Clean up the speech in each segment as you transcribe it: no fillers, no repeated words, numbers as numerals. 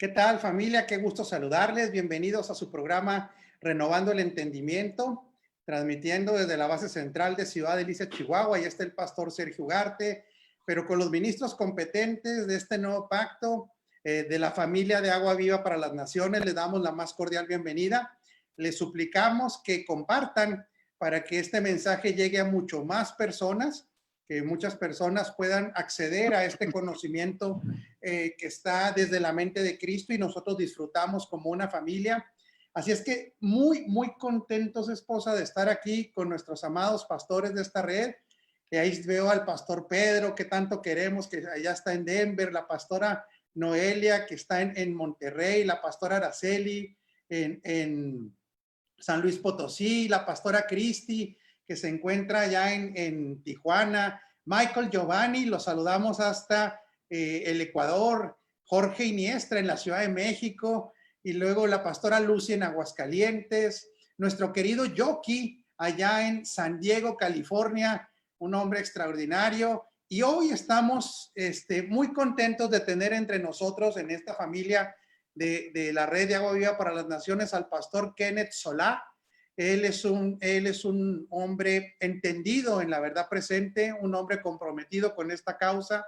¿Qué tal, familia? Qué gusto saludarles. Bienvenidos a su programa Renovando el Entendimiento, transmitiendo desde la base central de Ciudad Delicia, Chihuahua. Ahí está el pastor Sergio Ugarte, pero con los ministros competentes de este nuevo pacto de la familia de Agua Viva para las Naciones. Les damos la más cordial bienvenida. Les suplicamos que compartan para que este mensaje llegue a mucho más personas, que muchas personas puedan acceder a este conocimiento que está desde la mente de Cristo y nosotros disfrutamos como una familia. Así es que muy contentos, esposa, de estar aquí con nuestros amados pastores de esta red. Y ahí veo al pastor Pedro, que tanto queremos, que allá está en Denver, la pastora Noelia, que está en Monterrey, la pastora Araceli en San Luis Potosí, la pastora Cristi, que se encuentra allá en Tijuana, Michael Giovanni, los saludamos hasta el Ecuador, Jorge Iniestra en la Ciudad de México, y luego la pastora Lucy en Aguascalientes, nuestro querido Yoki allá en San Diego, California, un hombre extraordinario. Y hoy estamos muy contentos de tener entre nosotros en esta familia de la Red de Agua Viva para las Naciones al pastor Kenneth Solá. Él es un hombre entendido en la verdad presente, un hombre comprometido con esta causa,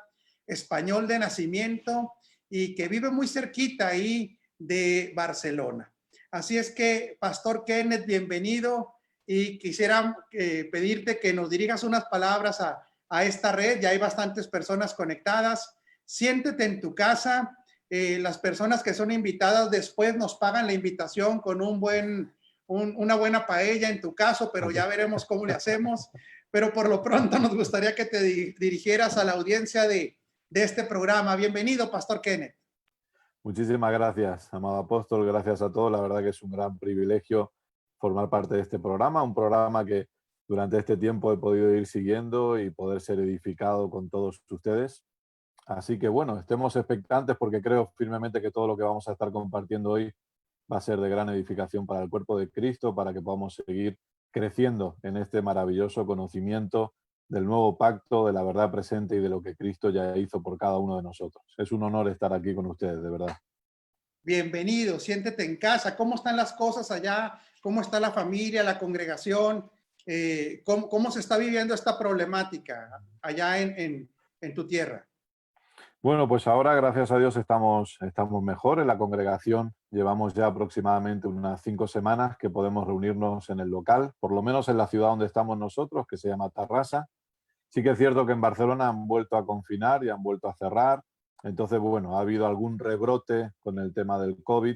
español de nacimiento y que vive muy cerquita ahí de Barcelona. Así es que, pastor Kenneth, bienvenido, y quisiera pedirte que nos dirijas unas palabras a esta red. Ya hay bastantes personas conectadas. Siéntete en tu casa. Las personas que son invitadas después nos pagan la invitación con una buena paella en tu caso, pero ya veremos cómo le hacemos. Pero por lo pronto nos gustaría que te dirigieras a la audiencia de este programa. Bienvenido, pastor Kenneth. Muchísimas gracias, amado apóstol. Gracias a todos. La verdad que es un gran privilegio formar parte de este programa, un programa que durante este tiempo he podido ir siguiendo y poder ser edificado con todos ustedes. Así que bueno, estemos expectantes porque creo firmemente que todo lo que vamos a estar compartiendo hoy va a ser de gran edificación para el cuerpo de Cristo, para que podamos seguir creciendo en este maravilloso conocimiento del nuevo pacto, de la verdad presente y de lo que Cristo ya hizo por cada uno de nosotros. Es un honor estar aquí con ustedes, de verdad. Bienvenido, siéntete en casa. ¿Cómo están las cosas allá? ¿Cómo está la familia, la congregación? ¿Cómo se está viviendo esta problemática allá en tu tierra? Bueno, pues ahora, gracias a Dios, estamos mejor en la congregación. Llevamos ya aproximadamente unas 5 semanas que podemos reunirnos en el local, por lo menos en la ciudad donde estamos nosotros, que se llama Tarrasa. Sí que es cierto que en Barcelona han vuelto a confinar y han vuelto a cerrar. Entonces, bueno, ha habido algún rebrote con el tema del COVID,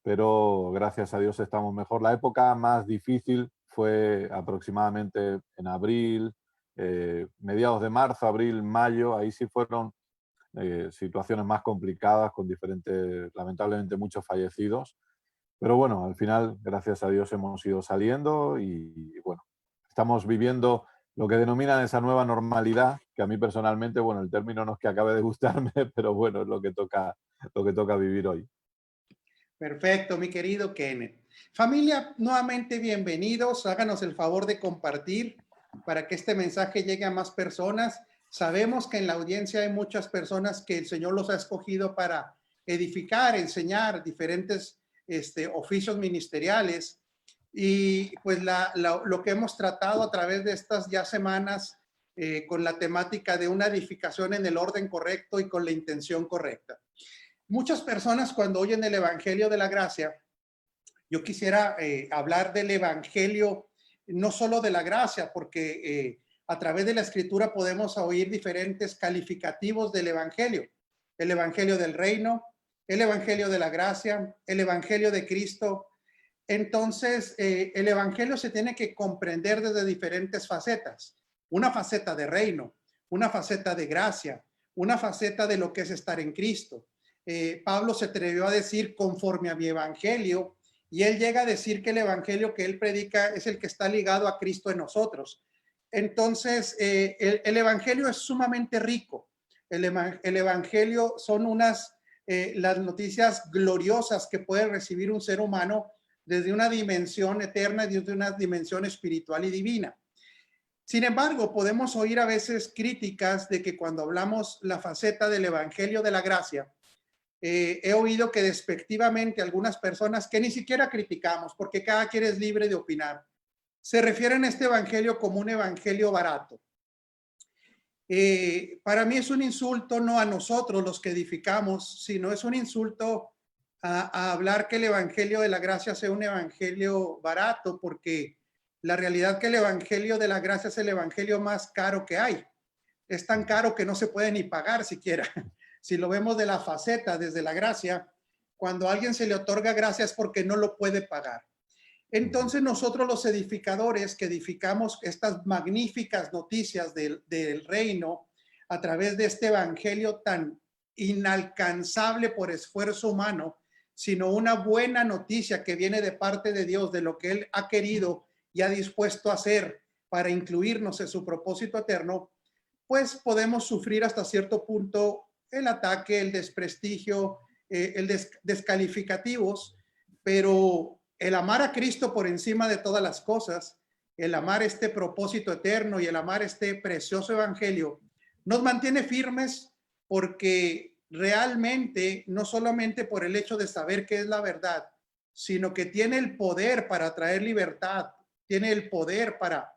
pero gracias a Dios estamos mejor. La época más difícil fue aproximadamente en abril, mediados de marzo, abril, mayo. Ahí sí fueron situaciones más complicadas con diferentes, lamentablemente, muchos fallecidos. Pero bueno, al final, gracias a Dios, hemos ido saliendo y bueno, estamos viviendo lo que denominan esa nueva normalidad, que a mí personalmente, bueno, el término no es que acabe de gustarme, pero bueno, es lo que toca vivir hoy. Perfecto, mi querido Kenneth. Familia, nuevamente bienvenidos. Háganos el favor de compartir para que este mensaje llegue a más personas. Sabemos que en la audiencia hay muchas personas que el Señor los ha escogido para edificar, enseñar diferentes oficios ministeriales. Y pues lo que hemos tratado a través de estas ya semanas con la temática de una edificación en el orden correcto y con la intención correcta. Muchas personas cuando oyen el Evangelio de la Gracia, yo quisiera hablar del Evangelio, no solo de la gracia, porque a través de la Escritura podemos oír diferentes calificativos del Evangelio. El Evangelio del Reino, el Evangelio de la Gracia, el Evangelio de Cristo. Entonces, el Evangelio se tiene que comprender desde diferentes facetas. Una faceta de reino, una faceta de gracia, una faceta de lo que es estar en Cristo. Pablo se atrevió a decir conforme a mi evangelio, y él llega a decir que el evangelio que él predica es el que está ligado a Cristo en nosotros. Entonces, el evangelio es sumamente rico. El evangelio son las noticias gloriosas que puede recibir un ser humano desde una dimensión eterna y desde una dimensión espiritual y divina. Sin embargo, podemos oír a veces críticas de que cuando hablamos la faceta del evangelio de la gracia, he oído que despectivamente algunas personas que ni siquiera criticamos, porque cada quien es libre de opinar, se refieren a este evangelio como un evangelio barato. Para mí es un insulto no a nosotros los que edificamos, sino es un insulto a hablar que el evangelio de la gracia sea un evangelio barato, porque la realidad que el evangelio de la gracia es el evangelio más caro que hay. Es tan caro que no se puede ni pagar siquiera. Si lo vemos de la faceta desde la gracia, cuando a alguien se le otorga gracia es porque no lo puede pagar. Entonces nosotros los edificadores que edificamos estas magníficas noticias del reino a través de este evangelio tan inalcanzable por esfuerzo humano, sino una buena noticia que viene de parte de Dios, de lo que Él ha querido y ha dispuesto a hacer para incluirnos en su propósito eterno, pues podemos sufrir hasta cierto punto el ataque, el desprestigio, descalificativos, pero el amar a Cristo por encima de todas las cosas, el amar este propósito eterno y el amar este precioso evangelio, nos mantiene firmes porque realmente, no solamente por el hecho de saber qué es la verdad, sino que tiene el poder para traer libertad, tiene el poder para,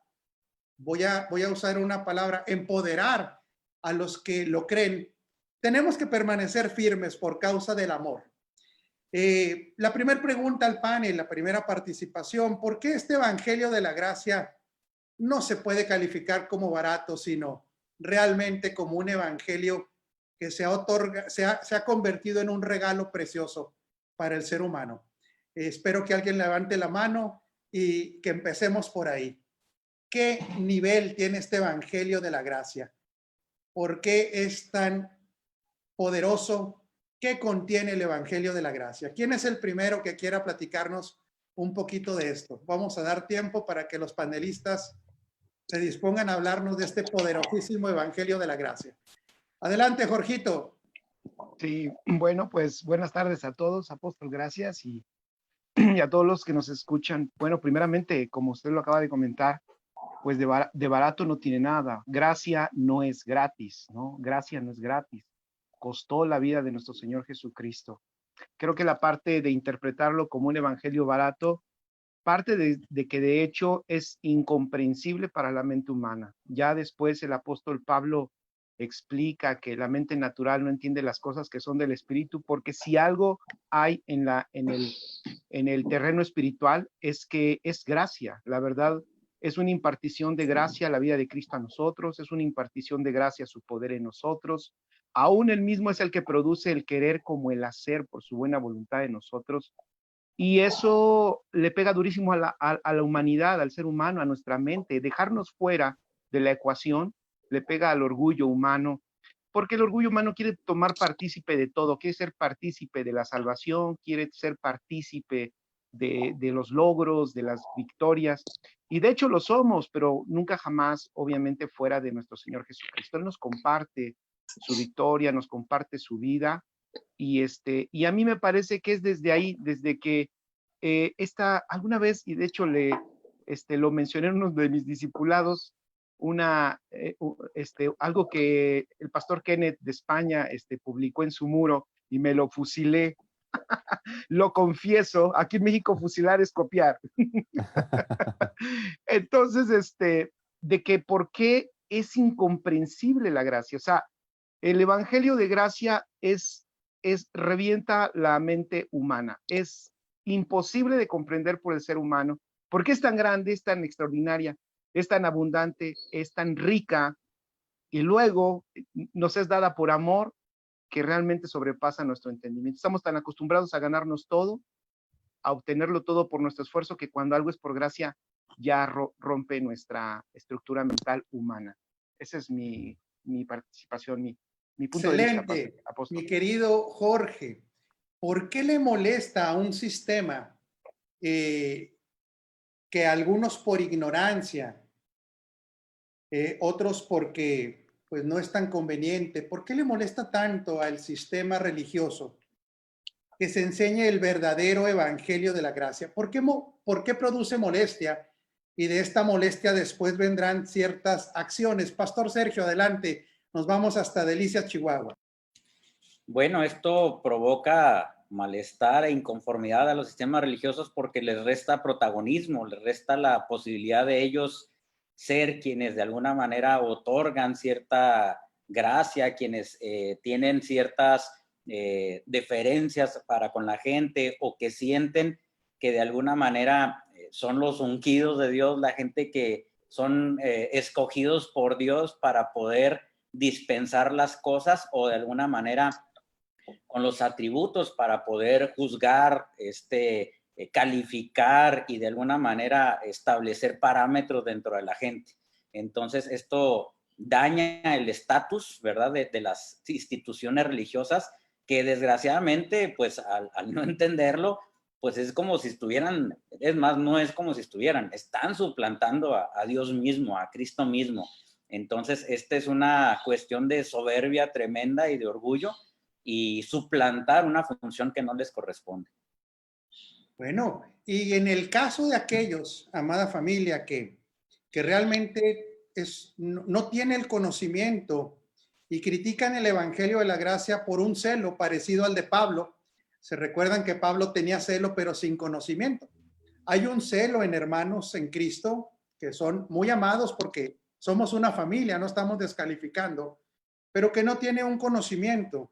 voy a usar una palabra, empoderar a los que lo creen. Tenemos que permanecer firmes por causa del amor. La primera pregunta al panel, la primera participación, ¿por qué este evangelio de la gracia no se puede calificar como barato, sino realmente como un evangelio que se ha convertido en un regalo precioso para el ser humano? Espero que alguien levante la mano y que empecemos por ahí. ¿Qué nivel tiene este evangelio de la gracia? ¿Por qué es tan poderoso? ¿Qué contiene el evangelio de la gracia? ¿Quién es el primero que quiera platicarnos un poquito de esto? Vamos a dar tiempo para que los panelistas se dispongan a hablarnos de este poderosísimo evangelio de la gracia. Adelante, Jorgito. Sí, bueno, pues buenas tardes a todos, apóstol, gracias, y a todos los que nos escuchan. Bueno, primeramente, como usted lo acaba de comentar, pues de barato no tiene nada. Gracia no es gratis, ¿no? Gracia no es gratis. Costó la vida de nuestro Señor Jesucristo. Creo que la parte de interpretarlo como un evangelio barato, parte de que de hecho es incomprensible para la mente humana. Ya después el apóstol Pablo explica que la mente natural no entiende las cosas que son del espíritu, porque si algo hay en el terreno espiritual es que es gracia. La verdad es una impartición de gracia a la vida de Cristo a nosotros, es una impartición de gracia a su poder en nosotros. Aún él mismo es el que produce el querer como el hacer por su buena voluntad en nosotros. Y eso le pega durísimo a la humanidad, al ser humano, a nuestra mente. Dejarnos fuera de la ecuación le pega al orgullo humano, porque el orgullo humano quiere tomar partícipe de todo, quiere ser partícipe de la salvación, quiere ser partícipe de los logros, de las victorias, y de hecho lo somos, pero nunca jamás, obviamente, fuera de nuestro Señor Jesucristo. Él nos comparte su victoria, nos comparte su vida, y a mí me parece que es desde ahí, desde que alguna vez, y de hecho lo mencioné en uno de mis discipulados, algo que el pastor Kenneth de España publicó en su muro y me lo fusilé. Lo confieso, aquí en México fusilar es copiar. Entonces, de que por qué es incomprensible la gracia. O sea, el evangelio de gracia revienta la mente humana. Es imposible de comprender por el ser humano. ¿Por qué es tan grande, es tan extraordinaria, es tan abundante, es tan rica? Y luego nos es dada por amor que realmente sobrepasa nuestro entendimiento. Estamos tan acostumbrados a ganarnos todo, a obtenerlo todo por nuestro esfuerzo, que cuando algo es por gracia, ya rompe nuestra estructura mental humana. Esa es mi participación, mi punto de vista. Excelente, mi querido Jorge. ¿Por qué le molesta a un sistema que algunos por ignorancia, otros porque pues no es tan conveniente? ¿Por qué le molesta tanto al sistema religioso que se enseñe el verdadero evangelio de la gracia? ¿Por qué produce molestia? Y de esta molestia después vendrán ciertas acciones. Pastor Sergio, adelante. Nos vamos hasta Delicias, Chihuahua. Bueno, esto provoca malestar e inconformidad a los sistemas religiosos porque les resta protagonismo, les resta la posibilidad de ellos ser quienes de alguna manera otorgan cierta gracia, quienes tienen ciertas deferencias para con la gente, o que sienten que de alguna manera son los ungidos de Dios, la gente que son escogidos por Dios para poder dispensar las cosas, o de alguna manera con los atributos para poder juzgar, calificar y de alguna manera establecer parámetros dentro de la gente. Entonces esto daña el estatus, ¿verdad?, de las instituciones religiosas, que desgraciadamente, pues al no entenderlo, pues es como si estuvieran, es más, no es como si estuvieran, están suplantando a Dios mismo, a Cristo mismo. Entonces, esta es una cuestión de soberbia tremenda y de orgullo, y suplantar una función que no les corresponde. Bueno, y en el caso de aquellos, amada familia, que realmente no tiene el conocimiento y critican el Evangelio de la Gracia por un celo parecido al de Pablo. Se recuerdan que Pablo tenía celo, pero sin conocimiento. Hay un celo en hermanos en Cristo que son muy amados porque somos una familia, no estamos descalificando, pero que no tiene un conocimiento.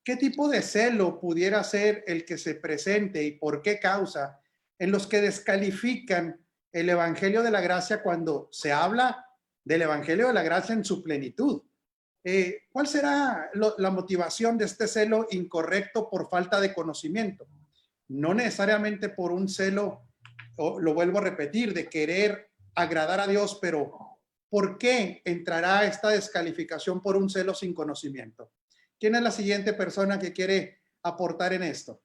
¿Qué tipo de celo pudiera ser el que se presente y por qué causa en los que descalifican el Evangelio de la Gracia cuando se habla del Evangelio de la Gracia en su plenitud? ¿Cuál será la motivación de este celo incorrecto por falta de conocimiento? No necesariamente por un celo, lo vuelvo a repetir, de querer agradar a Dios, pero ¿por qué entrará esta descalificación por un celo sin conocimiento? ¿Quién es la siguiente persona que quiere aportar en esto?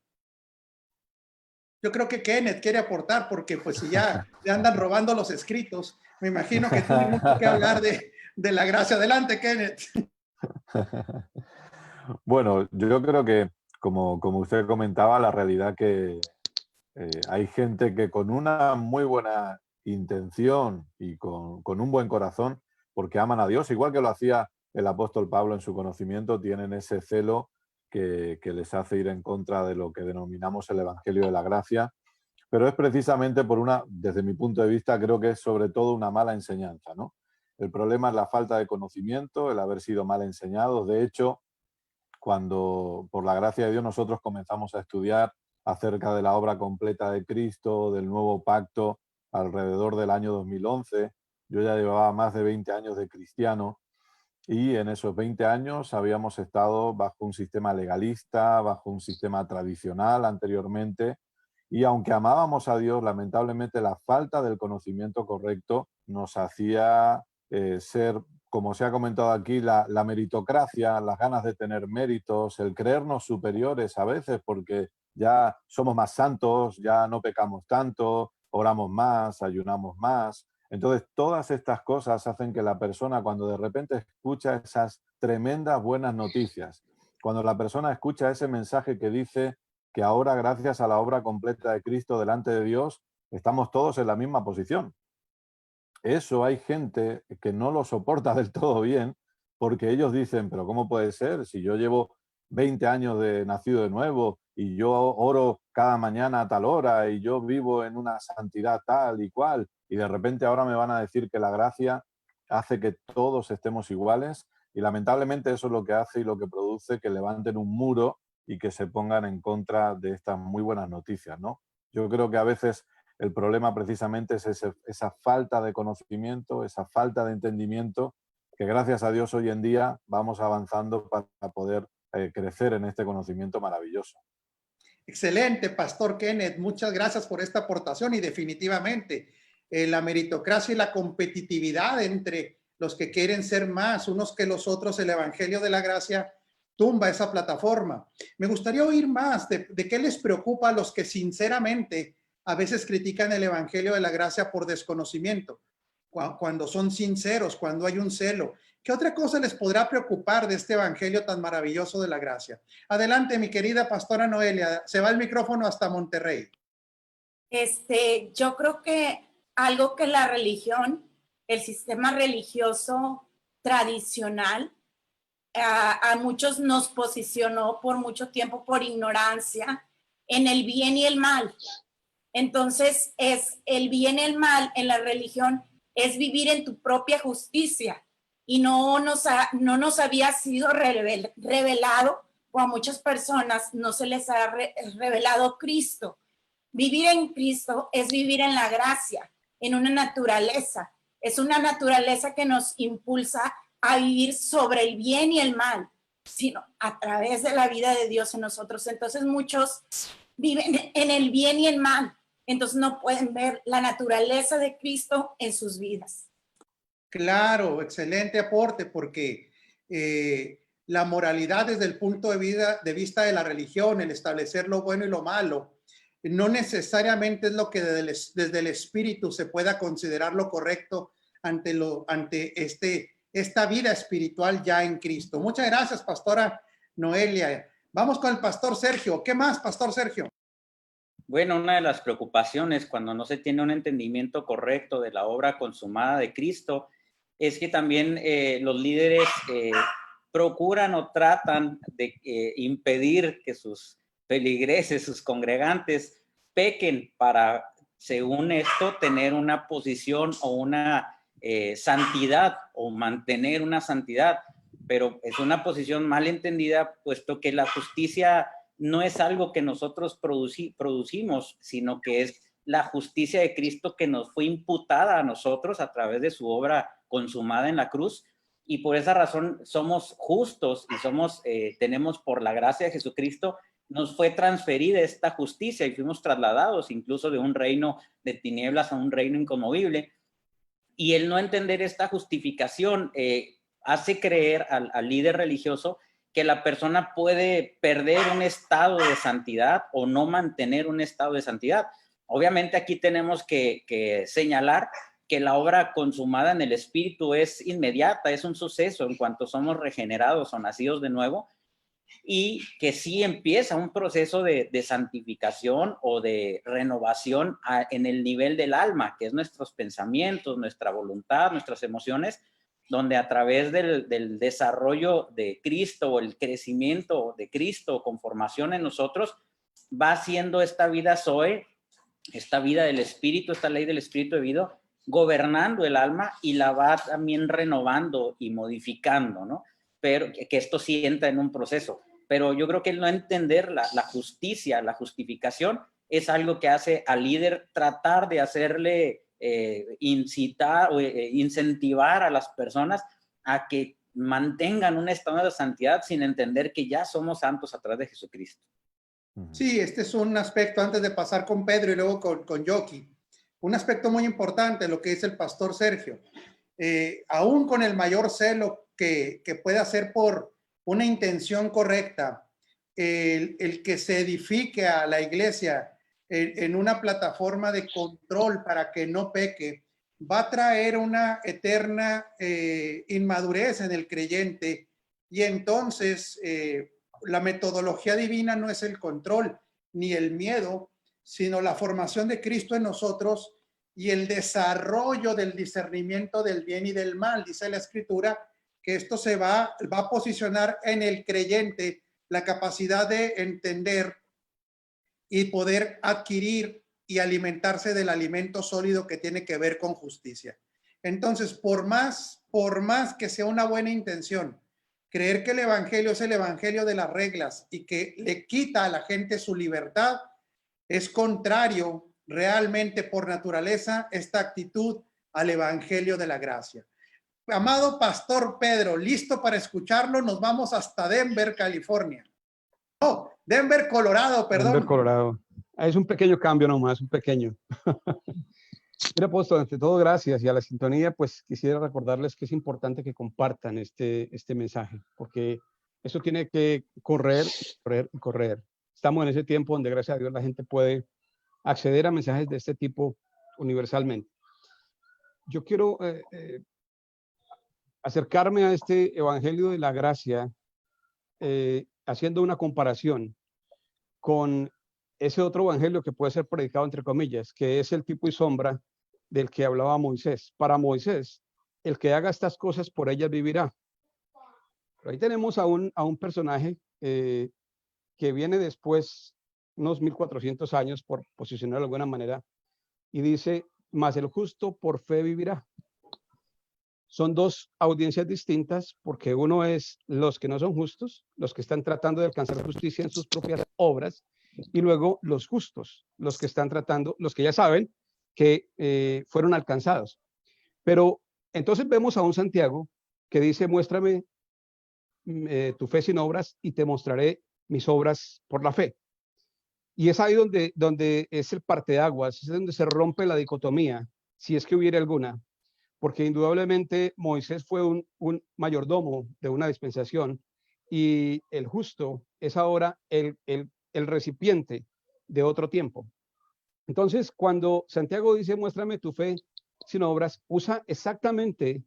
Yo creo que Kenneth quiere aportar porque pues si ya le andan robando los escritos, me imagino que tiene mucho que hablar de la gracia. Adelante, Kenneth. Bueno, yo creo que, como usted comentaba, la realidad que hay gente que con una muy buena intención y con un buen corazón, porque aman a Dios, igual que lo hacía el apóstol Pablo en su conocimiento, tienen ese celo que les hace ir en contra de lo que denominamos el Evangelio de la Gracia, pero es precisamente por desde mi punto de vista, creo que es sobre todo una mala enseñanza, ¿no? El problema es la falta de conocimiento, el haber sido mal enseñados. De hecho, cuando por la gracia de Dios nosotros comenzamos a estudiar acerca de la obra completa de Cristo, del nuevo pacto, alrededor del año 2011, yo ya llevaba más de 20 años de cristiano, y en esos 20 años habíamos estado bajo un sistema legalista, bajo un sistema tradicional anteriormente, y aunque amábamos a Dios, lamentablemente la falta del conocimiento correcto nos hacía ser, como se ha comentado aquí, la meritocracia, las ganas de tener méritos, el creernos superiores a veces porque ya somos más santos, ya no pecamos tanto, oramos más, ayunamos más. Entonces, todas estas cosas hacen que la persona, cuando de repente escucha esas tremendas buenas noticias, cuando la persona escucha ese mensaje que dice que ahora, gracias a la obra completa de Cristo delante de Dios, estamos todos en la misma posición. Eso hay gente que no lo soporta del todo bien, porque ellos dicen, pero ¿cómo puede ser? Si yo llevo 20 años de nacido de nuevo y yo oro cada mañana a tal hora y yo vivo en una santidad tal y cual, y de repente ahora me van a decir que la gracia hace que todos estemos iguales, y lamentablemente eso es lo que hace y lo que produce que levanten un muro y que se pongan en contra de estas muy buenas noticias, ¿no? Yo creo que a veces el problema precisamente es esa falta de conocimiento, esa falta de entendimiento, que gracias a Dios hoy en día vamos avanzando para poder crecer en este conocimiento maravilloso. Excelente, Pastor Kenneth. Muchas gracias por esta aportación y definitivamente la meritocracia y la competitividad entre los que quieren ser más unos que los otros, el Evangelio de la Gracia tumba esa plataforma. Me gustaría oír más de qué les preocupa a los que sinceramente a veces critican el Evangelio de la Gracia por desconocimiento, cuando son sinceros, cuando hay un celo. ¿Qué otra cosa les podrá preocupar de este Evangelio tan maravilloso de la gracia? Adelante, mi querida pastora Noelia. Se va el micrófono hasta Monterrey. Yo creo que algo que la religión, el sistema religioso tradicional, a muchos nos posicionó por mucho tiempo por ignorancia en el bien y el mal. Entonces, es el bien y el mal en la religión es vivir en tu propia justicia y no nos había sido revelado, o a muchas personas no se les ha revelado Cristo. Vivir en Cristo es vivir en la gracia, en una naturaleza. Es una naturaleza que nos impulsa a vivir sobre el bien y el mal, sino a través de la vida de Dios en nosotros. Entonces muchos viven en el bien y el mal, entonces no pueden ver la naturaleza de Cristo en sus vidas. Claro, excelente aporte, porque la moralidad desde el punto de vista de la religión, el establecer lo bueno y lo malo, no necesariamente es lo que desde el espíritu se pueda considerar lo correcto ante esta vida espiritual ya en Cristo. Muchas gracias, pastora Noelia. Vamos con el pastor Sergio. ¿Qué más, pastor Sergio? Bueno, una de las preocupaciones cuando no se tiene un entendimiento correcto de la obra consumada de Cristo es que también los líderes procuran o tratan de impedir que sus feligreses, sus congregantes, pequen para, según esto, tener una posición o una santidad o mantener una santidad. Pero es una posición mal entendida, puesto que la justicia no es algo que nosotros producimos, sino que es la justicia de Cristo que nos fue imputada a nosotros a través de su obra consumada en la cruz, y por esa razón somos justos y tenemos, por la gracia de Jesucristo, nos fue transferida esta justicia y fuimos trasladados incluso de un reino de tinieblas a un reino inconmovible. Y el no entender esta justificación hace creer al líder religioso que la persona puede perder un estado de santidad o no mantener un estado de santidad. Obviamente aquí tenemos que señalar que la obra consumada en el Espíritu es inmediata, es un suceso en cuanto somos regenerados o nacidos de nuevo, y que sí empieza un proceso de santificación o de renovación en el nivel del alma, que es nuestros pensamientos, nuestra voluntad, nuestras emociones, donde a través del desarrollo de Cristo o el crecimiento de Cristo o conformación en nosotros, va haciendo esta vida Zoe, esta vida del Espíritu, esta ley del Espíritu de vida, gobernando el alma y la va también renovando y modificando, ¿no? Pero que esto sí entra en un proceso. Pero yo creo que el no entender la justicia, la justificación, es algo que hace al líder tratar de hacerle incitar o incentivar a las personas a que mantengan un estado de santidad sin entender que ya somos santos a través de Jesucristo. Sí, este es un aspecto antes de pasar con Pedro y luego con Yoki. Un aspecto muy importante, lo que dice el pastor Sergio. Aún con el mayor celo que pueda ser por una intención correcta, el que se edifique a la iglesia en una plataforma de control para que no peque, va a traer una eterna inmadurez en el creyente, y entonces la metodología divina no es el control ni el miedo, sino la formación de Cristo en nosotros y el desarrollo del discernimiento del bien y del mal. Dice la Escritura que esto se va a posicionar en el creyente la capacidad de entender y poder adquirir y alimentarse del alimento sólido que tiene que ver con justicia. Entonces, por más que sea una buena intención, creer que el evangelio es el evangelio de las reglas y que le quita a la gente su libertad, es contrario realmente por naturaleza esta actitud al evangelio de la gracia. Amado pastor Pedro, ¿listo para escucharlo? Nos vamos hasta Denver, California. Oh, Denver, Colorado, perdón. Denver, Colorado. Es un pequeño cambio nomás, un pequeño. Mira, apóstol, ante todo, gracias. Y a la sintonía, pues quisiera recordarles que es importante que compartan este mensaje, porque eso tiene que correr. Estamos en ese tiempo donde, gracias a Dios, la gente puede acceder a mensajes de este tipo universalmente. Yo quiero acercarme a este evangelio de la gracia haciendo una comparación con ese otro evangelio que puede ser predicado entre comillas, que es el tipo y sombra del que hablaba Moisés. Para Moisés, el que haga estas cosas por ellas vivirá. Pero ahí tenemos a un personaje que viene después, unos 1400 años, por posicionarlo de alguna manera, y dice, mas el justo por fe vivirá. Son dos audiencias distintas, porque uno es los que no son justos, los que están tratando de alcanzar justicia en sus propias obras, y luego los justos, los que están tratando, los que ya saben que fueron alcanzados. Pero entonces vemos a un Santiago que dice, muéstrame tu fe sin obras y te mostraré mis obras por la fe. Y es ahí donde es el parteaguas, es donde se rompe la dicotomía, si es que hubiera alguna, porque indudablemente Moisés fue un mayordomo de una dispensación y el justo es ahora el recipiente de otro tiempo. Entonces, cuando Santiago dice, muéstrame tu fe sin obras, usa exactamente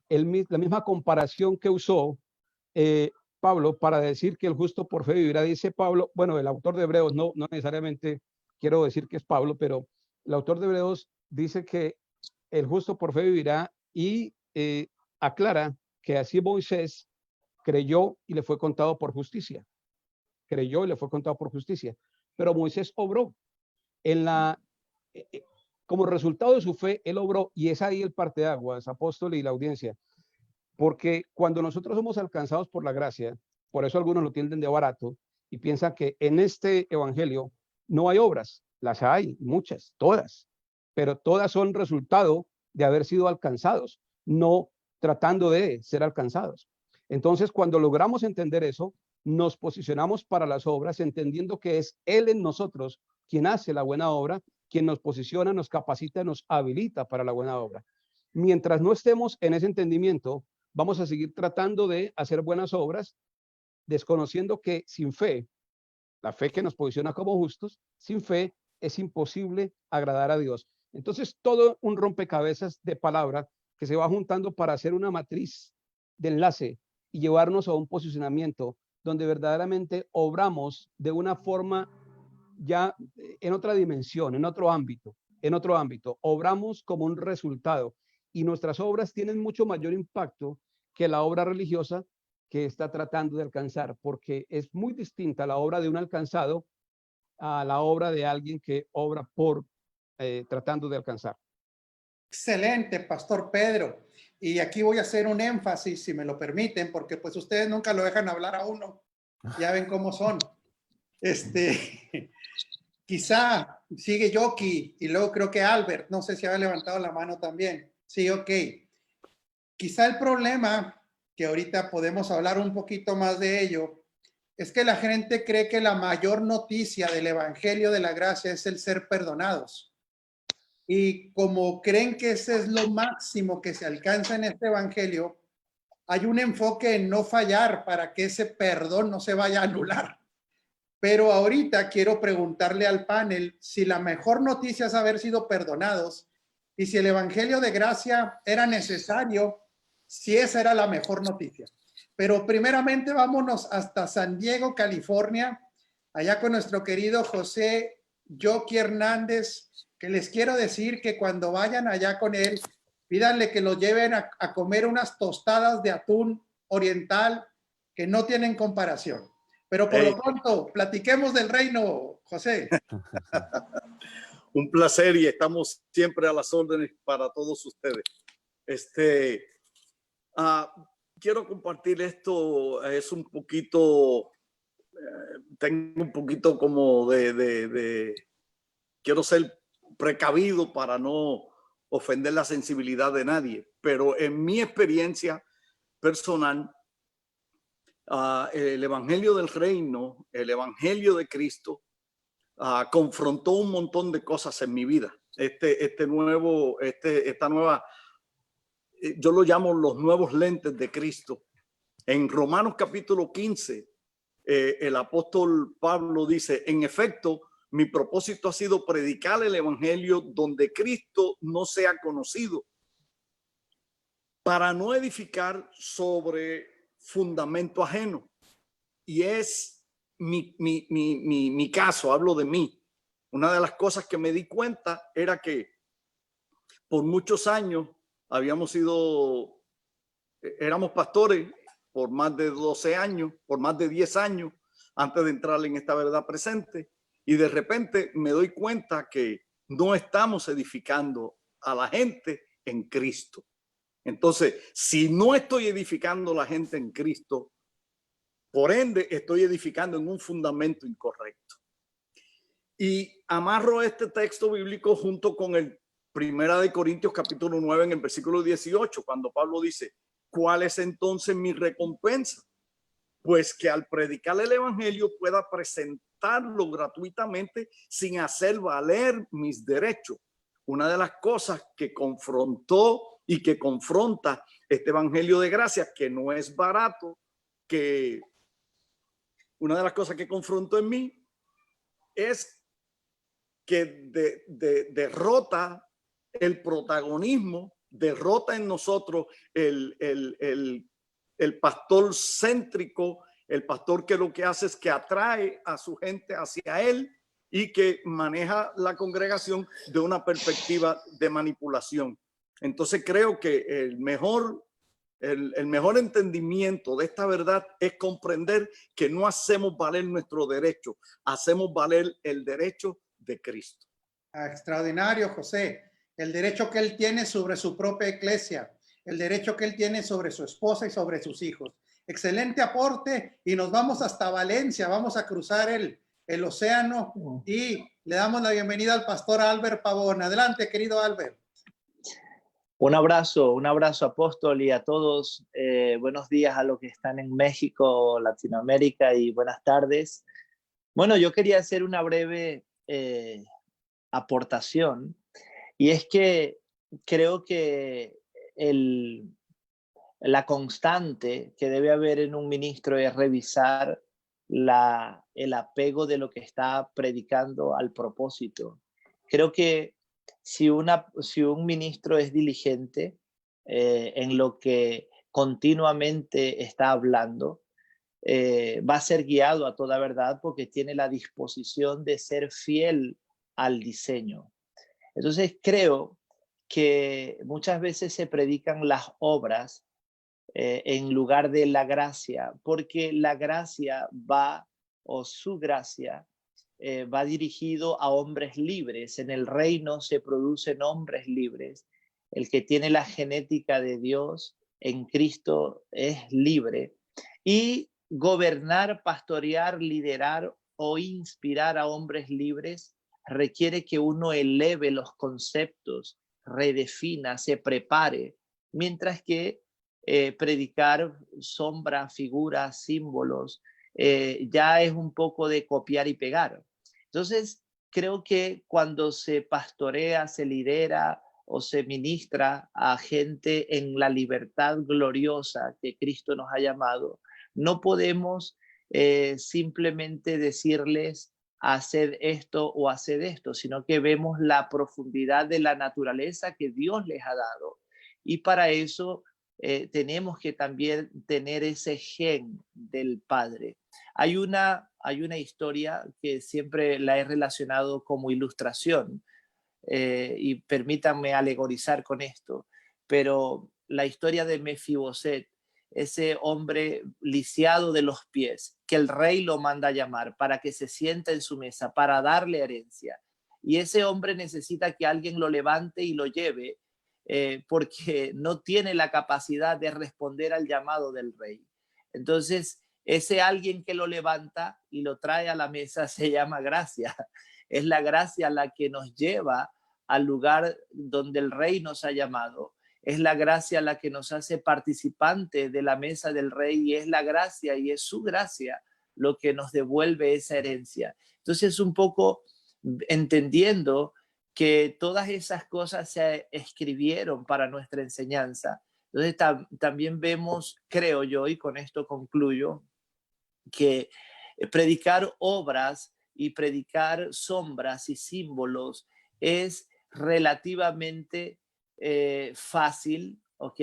la misma comparación que usó Pablo para decir que el justo por fe vivirá. Dice Pablo, bueno, el autor de Hebreos, no necesariamente quiero decir que es Pablo, pero el autor de Hebreos dice que el justo por fe vivirá y aclara que así Moisés creyó y le fue contado por justicia. Creyó y le fue contado por justicia. Pero Moisés obró como resultado de su fe, él obró, y es ahí el parteaguas, apóstol y la audiencia. Porque cuando nosotros somos alcanzados por la gracia, por eso algunos lo tienden de barato y piensan que en este evangelio no hay obras. Las hay, muchas, todas, pero todas son resultado de haber sido alcanzados, no tratando de ser alcanzados. Entonces, cuando logramos entender eso, nos posicionamos para las obras, entendiendo que es Él en nosotros quien hace la buena obra, quien nos posiciona, nos capacita, nos habilita para la buena obra. Mientras no estemos en ese entendimiento, vamos a seguir tratando de hacer buenas obras, desconociendo que sin fe, la fe que nos posiciona como justos, sin fe es imposible agradar a Dios. Entonces, todo un rompecabezas de palabras que se va juntando para hacer una matriz de enlace y llevarnos a un posicionamiento donde verdaderamente obramos de una forma ya en otra dimensión, en otro ámbito, obramos como un resultado y nuestras obras tienen mucho mayor impacto que la obra religiosa que está tratando de alcanzar, porque es muy distinta la obra de un alcanzado a la obra de alguien que obra por tratando de alcanzar. Excelente, Pastor Pedro. Y aquí voy a hacer un énfasis, si me lo permiten, porque pues ustedes nunca lo dejan hablar a uno. Ya ven cómo son. Quizá sigue Yoki y luego creo que Albert, no sé si había levantado la mano también. Sí, ok. Quizá el problema, que ahorita podemos hablar un poquito más de ello, es que la gente cree que la mayor noticia del Evangelio de la Gracia es el ser perdonados. Y como creen que ese es lo máximo que se alcanza en este Evangelio, hay un enfoque en no fallar para que ese perdón no se vaya a anular. Pero ahorita quiero preguntarle al panel si la mejor noticia es haber sido perdonados y si el Evangelio de Gracia era necesario, si esa era la mejor noticia. Pero primeramente vámonos hasta San Diego, California, allá con nuestro querido José Yoki Hernández, que les quiero decir que cuando vayan allá con él, pídanle que lo lleven a comer unas tostadas de atún oriental que no tienen comparación. Pero por lo pronto, platiquemos del reino, José. Un placer y estamos siempre a las órdenes para todos ustedes. Quiero compartir esto, es un poquito, tengo un poquito como quiero ser precavido para no ofender la sensibilidad de nadie, pero en mi experiencia personal, el Evangelio del Reino, el Evangelio de Cristo, confrontó un montón de cosas en mi vida. Esta nueva, yo lo llamo los nuevos lentes de Cristo. En Romanos capítulo 15, el apóstol Pablo dice, en efecto, mi propósito ha sido predicar el Evangelio donde Cristo no sea conocido, para no edificar sobre fundamento ajeno. Y es mi caso, hablo de mí. Una de las cosas que me di cuenta era que por muchos años éramos pastores por más de 12 años, por más de 10 años, antes de entrar en esta verdad presente. Y de repente me doy cuenta que no estamos edificando a la gente en Cristo. Entonces, si no estoy edificando a la gente en Cristo, por ende estoy edificando en un fundamento incorrecto. Y amarro este texto bíblico junto con el 1 Corintios capítulo 9 en el versículo 18, cuando Pablo dice, ¿cuál es entonces mi recompensa? Pues que al predicar el evangelio pueda presentarlo gratuitamente sin hacer valer mis derechos. Una de las cosas que confrontó y que confronta este evangelio de gracia, que no es barato, que una de las cosas que confrontó en mí es que derrota el protagonismo, derrota en nosotros el pastor céntrico, el pastor que lo que hace es que atrae a su gente hacia él y que maneja la congregación de una perspectiva de manipulación. Entonces creo que el mejor entendimiento de esta verdad es comprender que no hacemos valer nuestro derecho, hacemos valer el derecho de Cristo. Extraordinario, José. El derecho que él tiene sobre su propia iglesia, el derecho que él tiene sobre su esposa y sobre sus hijos. Excelente aporte, y nos vamos hasta Valencia, vamos a cruzar el océano y le damos la bienvenida al pastor Albert Pavón. Adelante, querido Albert. Un abrazo, apóstol, y a todos. Buenos días a los que están en México, Latinoamérica, y buenas tardes. Bueno, yo quería hacer una breve aportación, y es que creo que la constante que debe haber en un ministro es revisar el apego de lo que está predicando al propósito. Creo que si un ministro es diligente en lo que continuamente está hablando, va a ser guiado a toda verdad porque tiene la disposición de ser fiel al diseño. Entonces creo que muchas veces se predican las obras en lugar de la gracia, porque la gracia su gracia va dirigido a hombres libres. En el reino se producen hombres libres. El que tiene la genética de Dios en Cristo es libre. Y gobernar, pastorear, liderar o inspirar a hombres libres requiere que uno eleve los conceptos, redefina, se prepare, mientras que predicar sombra, figuras, símbolos, ya es un poco de copiar y pegar. Entonces, creo que cuando se pastorea, se lidera o se ministra a gente en la libertad gloriosa que Cristo nos ha llamado, no podemos simplemente decirles haced esto o haced esto, sino que vemos la profundidad de la naturaleza que Dios les ha dado. Y para eso tenemos que también tener ese gen del Padre. Hay una historia que siempre la he relacionado como ilustración, y permítanme alegorizar con esto, pero la historia de Mefiboset, ese hombre lisiado de los pies, que el rey lo manda a llamar para que se siente en su mesa, para darle herencia. Y ese hombre necesita que alguien lo levante y lo lleve, porque no tiene la capacidad de responder al llamado del rey. Entonces, ese alguien que lo levanta y lo trae a la mesa se llama gracia. Es la gracia la que nos lleva al lugar donde el rey nos ha llamado. Es la gracia la que nos hace participantes de la mesa del rey, y es la gracia y es su gracia lo que nos devuelve esa herencia. Entonces, un poco entendiendo que todas esas cosas se escribieron para nuestra enseñanza. Entonces, también vemos, creo yo, y con esto concluyo, que predicar obras y predicar sombras y símbolos es relativamente fácil, ¿ok?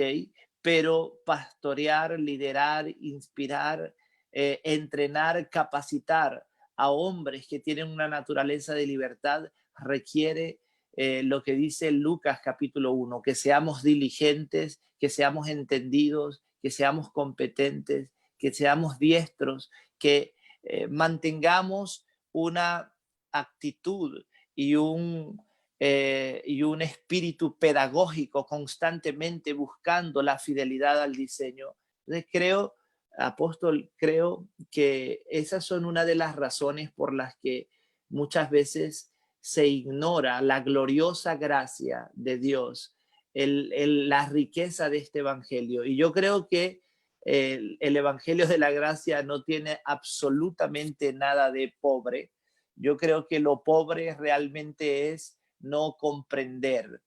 Pero pastorear, liderar, inspirar, entrenar, capacitar a hombres que tienen una naturaleza de libertad requiere lo que dice Lucas capítulo 1, que seamos diligentes, que seamos entendidos, que seamos competentes, que seamos diestros, que mantengamos una actitud y un espíritu pedagógico constantemente buscando la fidelidad al diseño. Entonces creo, apóstol, creo que esas son una de las razones por las que muchas veces se ignora la gloriosa gracia de Dios, la riqueza de este evangelio. Y yo creo que el evangelio de la gracia no tiene absolutamente nada de pobre. Yo creo que lo pobre realmente es no comprender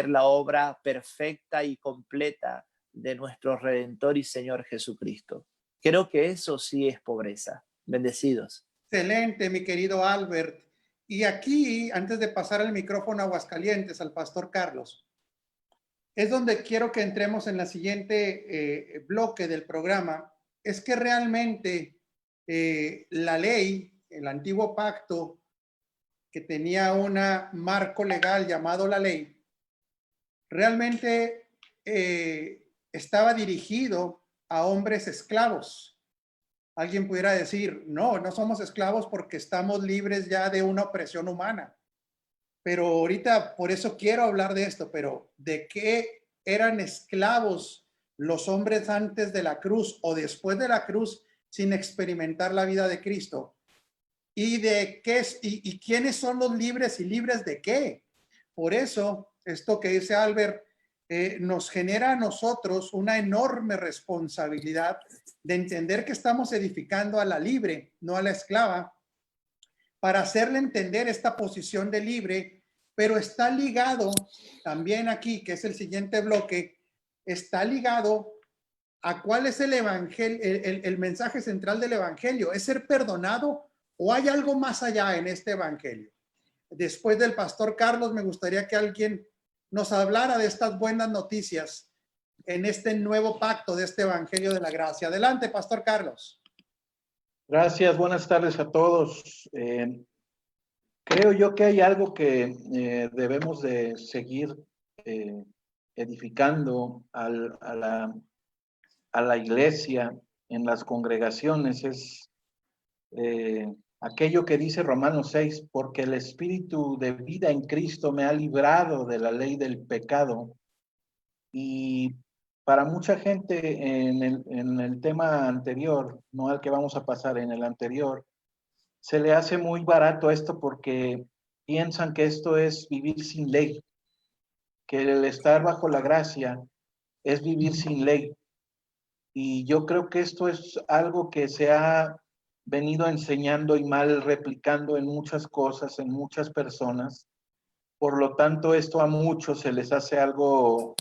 la obra perfecta y completa de nuestro Redentor y Señor Jesucristo. Creo que eso sí es pobreza. Bendecidos. Excelente, mi querido Albert. Y aquí, antes de pasar el micrófono a Aguascalientes, al pastor Carlos, es donde quiero que entremos en la siguiente bloque del programa. Es que realmente la ley, el antiguo pacto, que tenía un marco legal llamado la ley, realmente estaba dirigido a hombres esclavos. Alguien pudiera decir, no somos esclavos porque estamos libres ya de una opresión humana. Pero ahorita, por eso quiero hablar de esto, pero ¿de qué eran esclavos los hombres antes de la cruz o después de la cruz sin experimentar la vida de Cristo? ¿Y de qué y quiénes son los libres y libres de qué? Por eso, esto que dice Albert nos genera a nosotros una enorme responsabilidad de entender que estamos edificando a la libre, no a la esclava, para hacerle entender esta posición de libre, pero está ligado también aquí, que es el siguiente bloque, está ligado a cuál es el evangelio, el mensaje central del evangelio, ¿es ser perdonado o hay algo más allá en este evangelio? Después del pastor Carlos, me gustaría que alguien nos hablara de estas buenas noticias en este nuevo pacto de este evangelio de la gracia. Adelante, pastor Carlos. Gracias, buenas tardes a todos. Creo yo que hay algo que debemos de seguir edificando a la iglesia en las congregaciones. Es aquello que dice Romanos 6, porque el espíritu de vida en Cristo me ha librado de la ley del pecado. Y para mucha gente en el tema anterior, no al que vamos a pasar, en el anterior, se le hace muy barato esto porque piensan que esto es vivir sin ley, que el estar bajo la gracia es vivir sin ley. Y yo creo que esto es algo que se ha venido enseñando y mal replicando en muchas cosas, en muchas personas. Por lo tanto, esto a muchos se les hace algo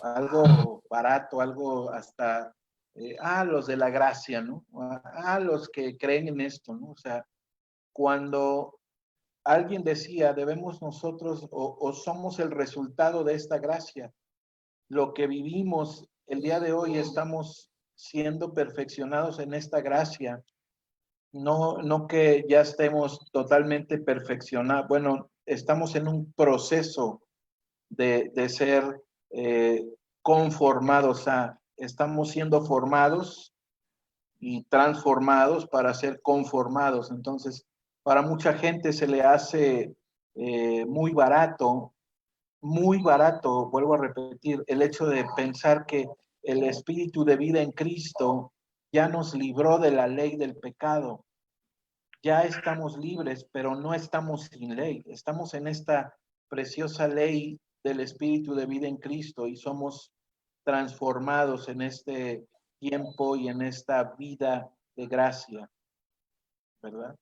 barato, algo hasta, los de la gracia, ¿no? Los que creen en esto, ¿no? O sea, cuando alguien decía, debemos nosotros, o somos el resultado de esta gracia, lo que vivimos el día de hoy, estamos siendo perfeccionados en esta gracia, no que ya estemos totalmente perfeccionados, bueno, estamos en un proceso de ser conformados estamos siendo formados y transformados para ser conformados. Entonces, para mucha gente se le hace muy barato, vuelvo a repetir, el hecho de pensar que el espíritu de vida en Cristo ya nos libró de la ley del pecado. Ya estamos libres, pero no estamos sin ley. Estamos en esta preciosa ley del espíritu de vida en Cristo y somos transformados en este tiempo y en esta vida de gracia, ¿verdad?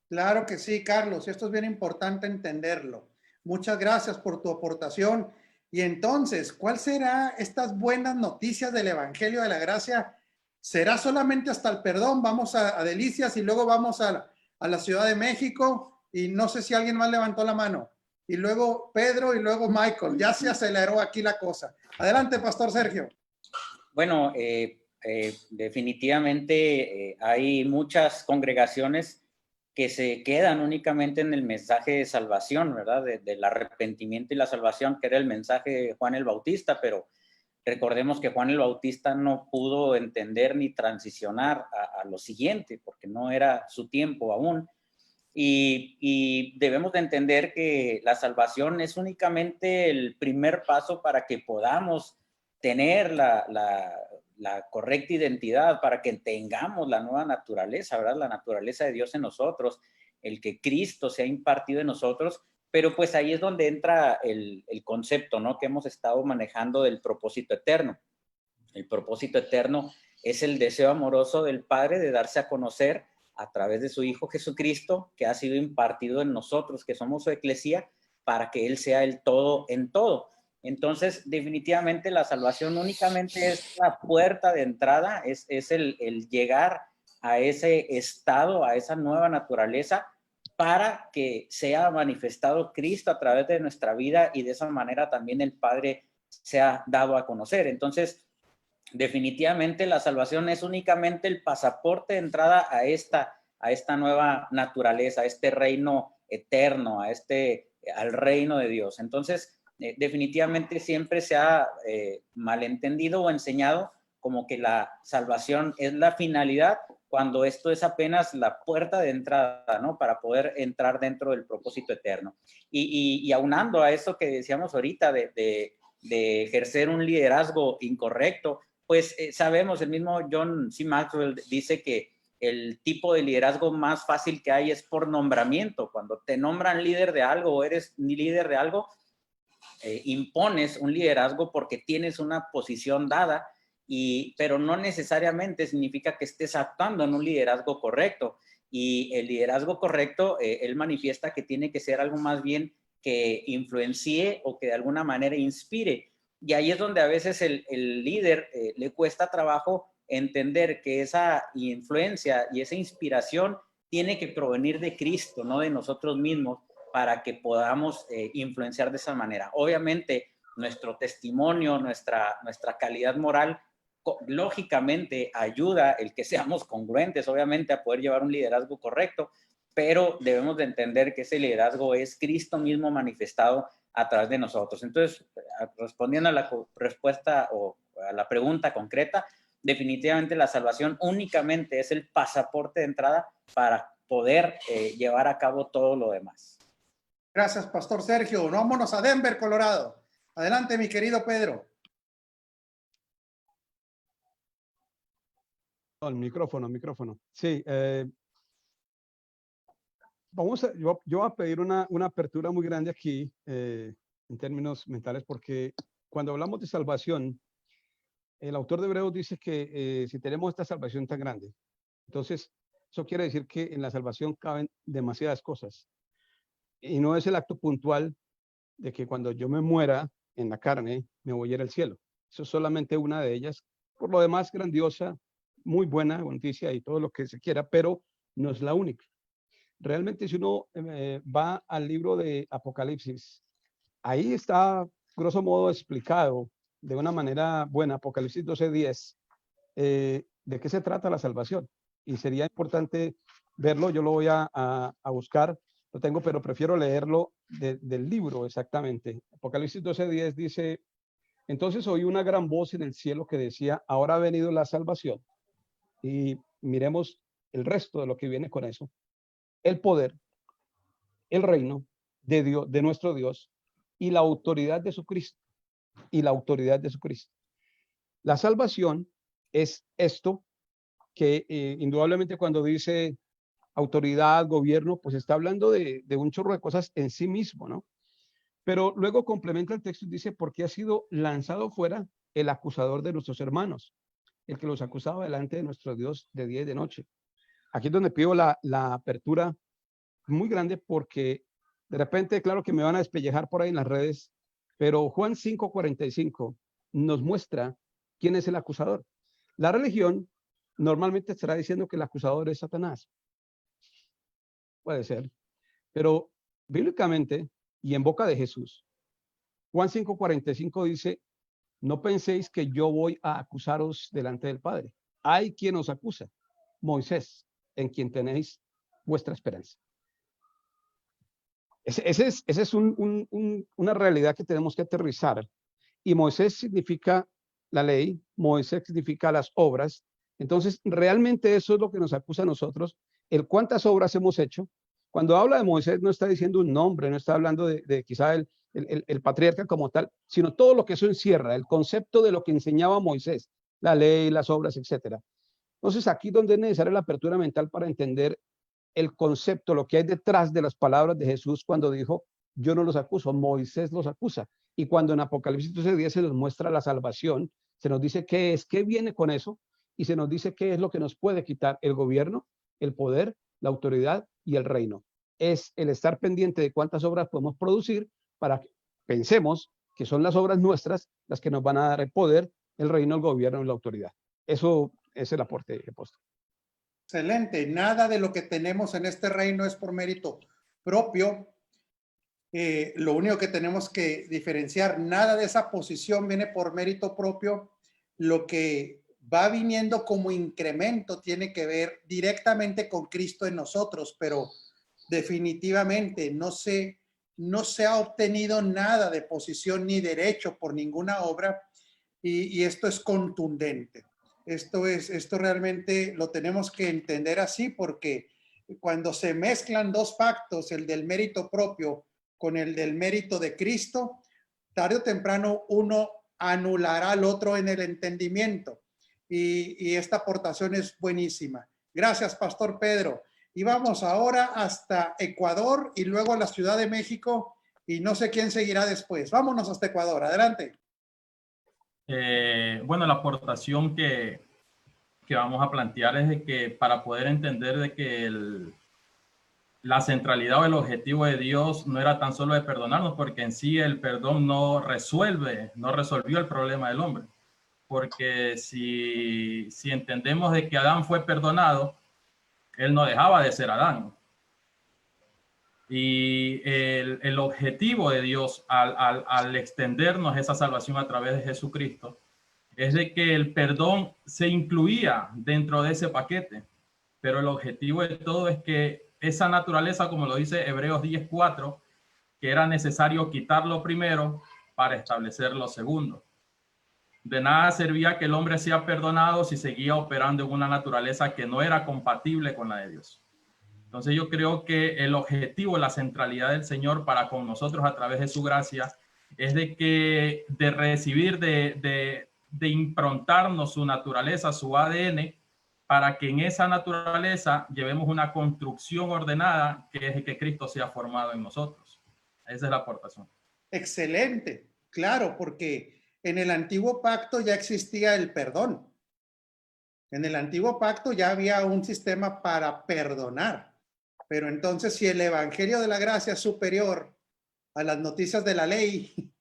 Claro que sí, Carlos. Esto es bien importante entenderlo. Muchas gracias por tu aportación. Y entonces, ¿cuál será estas buenas noticias del Evangelio de la Gracia? ¿Será solamente hasta el perdón? Vamos a Delicias y luego vamos a la Ciudad de México y no sé si alguien más levantó la mano. Y luego Pedro y luego Michael. Ya se aceleró aquí la cosa. Adelante, pastor Sergio. Bueno, definitivamente hay muchas congregaciones que se quedan únicamente en el mensaje de salvación, ¿verdad? Del arrepentimiento y la salvación, que era el mensaje de Juan el Bautista, pero Recordemos que Juan el Bautista no pudo entender ni transicionar a lo siguiente, porque no era su tiempo aún. Y debemos de entender que la salvación es únicamente el primer paso para que podamos tener la correcta identidad, para que tengamos la nueva naturaleza, ¿verdad? La naturaleza de Dios en nosotros, el que Cristo se ha impartido en nosotros, pero pues ahí es donde entra el concepto, ¿no? Que hemos estado manejando del propósito eterno. El propósito eterno es el deseo amoroso del Padre de darse a conocer a través de su Hijo Jesucristo, que ha sido impartido en nosotros, que somos su eclesía, para que Él sea el todo en todo. Entonces, definitivamente la salvación únicamente es la puerta de entrada, es el llegar a ese estado, a esa nueva naturaleza, para que sea manifestado Cristo a través de nuestra vida y de esa manera también el Padre se ha dado a conocer. Entonces, definitivamente la salvación es únicamente el pasaporte de entrada a esta nueva naturaleza, a este reino eterno, al reino de Dios. Entonces, definitivamente siempre se ha malentendido o enseñado como que la salvación es la finalidad, cuando esto es apenas la puerta de entrada, ¿no? Para poder entrar dentro del propósito eterno. Y aunando a eso que decíamos ahorita de ejercer un liderazgo incorrecto, pues sabemos, el mismo John C. Maxwell dice que el tipo de liderazgo más fácil que hay es por nombramiento. Cuando te nombran líder de algo o eres líder de algo, impones un liderazgo porque tienes una posición dada, pero no necesariamente significa que estés actuando en un liderazgo correcto. Y el liderazgo correcto, él manifiesta que tiene que ser algo más bien que influencie o que de alguna manera inspire. Y ahí es donde a veces el líder le cuesta trabajo entender que esa influencia y esa inspiración tiene que provenir de Cristo, no de nosotros mismos, para que podamos influenciar de esa manera. Obviamente, nuestro testimonio, nuestra calidad moral, lógicamente ayuda el que seamos congruentes, obviamente, a poder llevar un liderazgo correcto, pero debemos de entender que ese liderazgo es Cristo mismo manifestado a través de nosotros. Entonces, respondiendo a la respuesta o a la pregunta concreta, definitivamente la salvación únicamente es el pasaporte de entrada para poder llevar a cabo todo lo demás. Gracias, Pastor Sergio. Vámonos a Denver, Colorado. Adelante, mi querido Pedro. El micrófono. Sí, yo voy a pedir una apertura muy grande aquí en términos mentales, porque cuando hablamos de salvación, el autor de Hebreos dice que si tenemos esta salvación tan grande, entonces eso quiere decir que en la salvación caben demasiadas cosas. Y no es el acto puntual de que cuando yo me muera en la carne, me voy a ir al cielo. Eso es solamente una de ellas. Por lo demás, grandiosa, muy buena noticia y todo lo que se quiera, pero no es la única. Realmente, si uno va al libro de Apocalipsis, ahí está, grosso modo, explicado de una manera buena, Apocalipsis 12:10, de qué se trata la salvación. Y sería importante verlo. Yo lo voy a buscar, lo tengo, pero prefiero leerlo del libro exactamente. Apocalipsis 12:10 dice: entonces oí una gran voz en el cielo que decía, ahora ha venido la salvación. Y miremos el resto de lo que viene con eso. El poder, el reino de Dios, de nuestro Dios, y la autoridad de su Cristo. La salvación es esto que indudablemente cuando dice autoridad, gobierno, pues está hablando de un chorro de cosas en sí mismo, ¿no? Pero luego complementa el texto y dice, porque ha sido lanzado fuera el acusador de nuestros hermanos, el que los acusaba delante de nuestro Dios de día y de noche. Aquí es donde pido la apertura muy grande, porque de repente, claro que me van a despellejar por ahí en las redes, pero Juan 5:45 nos muestra quién es el acusador. La religión normalmente estará diciendo que el acusador es Satanás. Puede ser, pero bíblicamente y en boca de Jesús, Juan 5:45 dice, no penséis que yo voy a acusaros delante del Padre. Hay quien os acusa, Moisés, en quien tenéis vuestra esperanza. Esa es una realidad que tenemos que aterrizar. Y Moisés significa la ley, Moisés significa las obras. Entonces, realmente eso es lo que nos acusa a nosotros, el cuántas obras hemos hecho. Cuando habla de Moisés no está diciendo un nombre, no está hablando de quizá el patriarca como tal, sino todo lo que eso encierra, el concepto de lo que enseñaba Moisés, la ley, las obras, etcétera. Entonces, aquí donde es necesaria la apertura mental para entender el concepto, lo que hay detrás de las palabras de Jesús cuando dijo, yo no los acuso, Moisés los acusa. Y cuando en Apocalipsis 12:10 se nos muestra la salvación, se nos dice qué es, qué viene con eso, y se nos dice qué es lo que nos puede quitar el gobierno, el poder, la autoridad y el reino. Es el estar pendiente de cuántas obras podemos producir para que pensemos que son las obras nuestras las que nos van a dar el poder, el reino, el gobierno y la autoridad. Eso es el aporte, apóstol. Excelente. Nada de lo que tenemos en este reino es por mérito propio. Lo único que tenemos que diferenciar, nada de esa posición viene por mérito propio. Lo que va viniendo como incremento tiene que ver directamente con Cristo en nosotros, pero definitivamente no se ha obtenido nada de posición ni derecho por ninguna obra, y esto es contundente. Esto realmente lo tenemos que entender así, porque cuando se mezclan dos pactos, el del mérito propio con el del mérito de Cristo, tarde o temprano uno anulará al otro en el entendimiento. Y esta aportación es buenísima. Gracias, Pastor Pedro. Y vamos ahora hasta Ecuador y luego a la Ciudad de México, y no sé quién seguirá después. Vámonos hasta Ecuador. Adelante. Bueno, la aportación que vamos a plantear es de que para poder entender de que la centralidad o el objetivo de Dios no era tan solo de perdonarnos, porque en sí el perdón no resolvió el problema del hombre. Porque si entendemos de que Adán fue perdonado, él no dejaba de ser Adán. Y el objetivo de Dios al extendernos esa salvación a través de Jesucristo es de que el perdón se incluía dentro de ese paquete. Pero el objetivo de todo es que esa naturaleza, como lo dice Hebreos 10:4, que era necesario quitarlo primero para establecer lo segundo. De nada servía que el hombre sea perdonado si seguía operando en una naturaleza que no era compatible con la de Dios. Entonces yo creo que el objetivo, la centralidad del Señor para con nosotros a través de su gracia es de recibir, de improntarnos su naturaleza, su ADN, para que en esa naturaleza llevemos una construcción ordenada que es que Cristo sea formado en nosotros. Esa es la aportación. Excelente, claro, porque en el antiguo pacto ya existía el perdón. En el antiguo pacto ya había un sistema para perdonar. Pero entonces, si el evangelio de la gracia es superior a las noticias de la ley,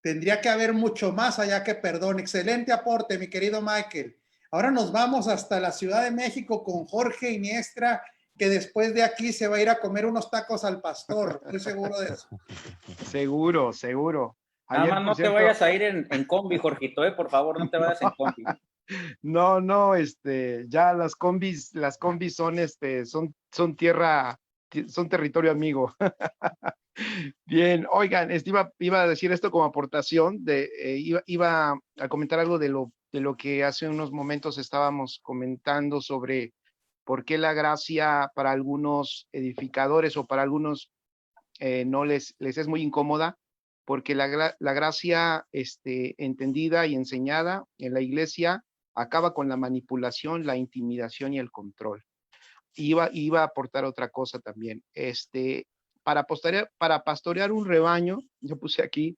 tendría que haber mucho más allá que perdón. Excelente aporte, mi querido Michael. Ahora nos vamos hasta la Ciudad de México con Jorge Iniestra, que después de aquí se va a ir a comer unos tacos al pastor. Estoy seguro de eso. Seguro, seguro. Nada más no te vayas a ir en combi, Jorgito, por favor, no te vayas en combi. No, ya las combis son tierra, son territorio amigo. Bien, oigan, iba a decir esto como aportación, iba a comentar algo de lo que hace unos momentos estábamos comentando sobre por qué la gracia para algunos edificadores o para algunos no les es muy incómoda, porque la gracia entendida y enseñada en la iglesia acaba con la manipulación, la intimidación y el control. Iba a aportar otra cosa también. Para pastorear un rebaño, yo puse aquí,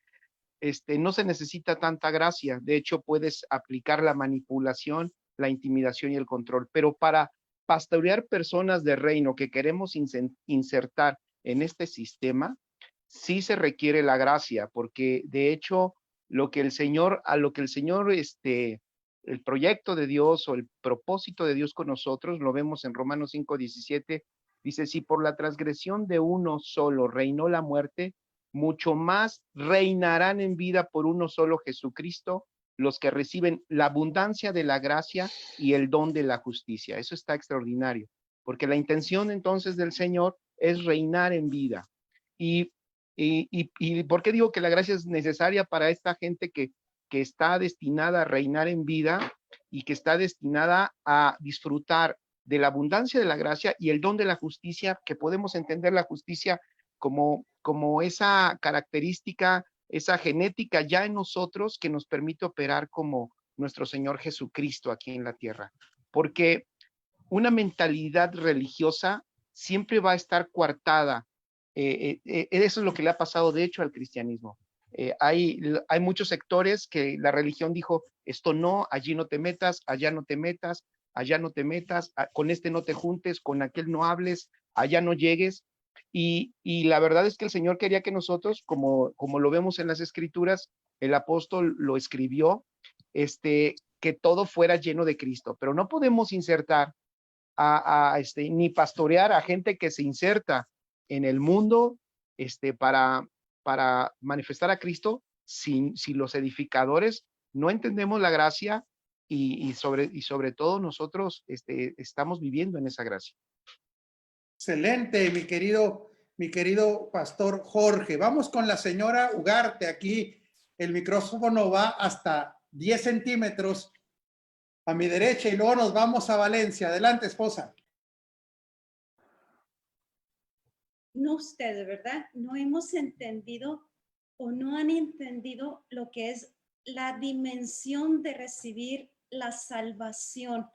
no se necesita tanta gracia. De hecho, puedes aplicar la manipulación, la intimidación y el control. Pero para pastorear personas de reino que queremos insertar en este sistema, sí se requiere la gracia, porque de hecho, el proyecto de Dios o el propósito de Dios con nosotros, lo vemos en Romanos 5:17, dice, si por la transgresión de uno solo reinó la muerte, mucho más reinarán en vida por uno solo Jesucristo, los que reciben la abundancia de la gracia y el don de la justicia. Eso está extraordinario, porque la intención entonces del Señor es reinar en vida. ¿Y por qué digo que la gracia es necesaria para esta gente que que está destinada a reinar en vida y que está destinada a disfrutar de la abundancia de la gracia y el don de la justicia, que podemos entender la justicia como esa característica, esa genética ya en nosotros que nos permite operar como nuestro Señor Jesucristo aquí en la tierra. Porque una mentalidad religiosa siempre va a estar coartada. Eso es lo que le ha pasado, de hecho, al cristianismo. Hay muchos sectores que la religión dijo, esto no, allí no te metas, allá no te metas, allá no te metas, con este no te juntes, con aquel no hables, allá no llegues. Y la verdad es que el Señor quería que nosotros, como lo vemos en las Escrituras, el apóstol lo escribió, que todo fuera lleno de Cristo. Pero no podemos insertar ni pastorear a gente que se inserta en el mundo para manifestar a Cristo si los edificadores no entendemos la gracia y sobre todo nosotros estamos viviendo en esa gracia. Excelente, mi querido pastor Jorge. Vamos con la señora Ugarte. Aquí el micrófono va hasta 10 centímetros a mi derecha y luego nos vamos a Valencia. Adelante, esposa. No ustedes, ¿verdad? No hemos entendido o no han entendido lo que es la dimensión de recibir la salvación.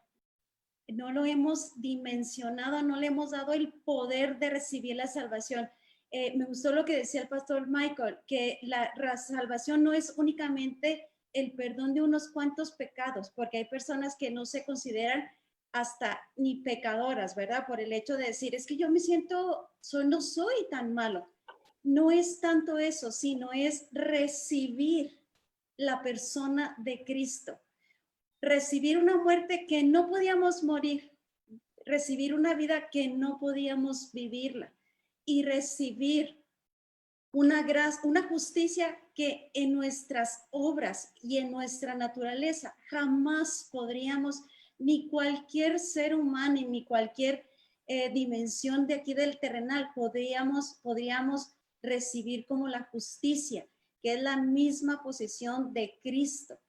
No lo hemos dimensionado, no le hemos dado el poder de recibir la salvación. Me gustó lo que decía el pastor Michael, que la salvación no es únicamente el perdón de unos cuantos pecados, porque hay personas que no se consideran hasta ni pecadoras, ¿verdad? Por el hecho de decir, es que yo me siento, no soy tan malo. No es tanto eso, sino es recibir la persona de Cristo. Recibir una muerte que no podíamos morir, recibir una vida que no podíamos vivirla y recibir una gracia, una justicia que en nuestras obras y en nuestra naturaleza jamás podríamos, ni cualquier ser humano, ni cualquier dimensión de aquí del terrenal podríamos recibir como la justicia, que es la misma posición de Cristo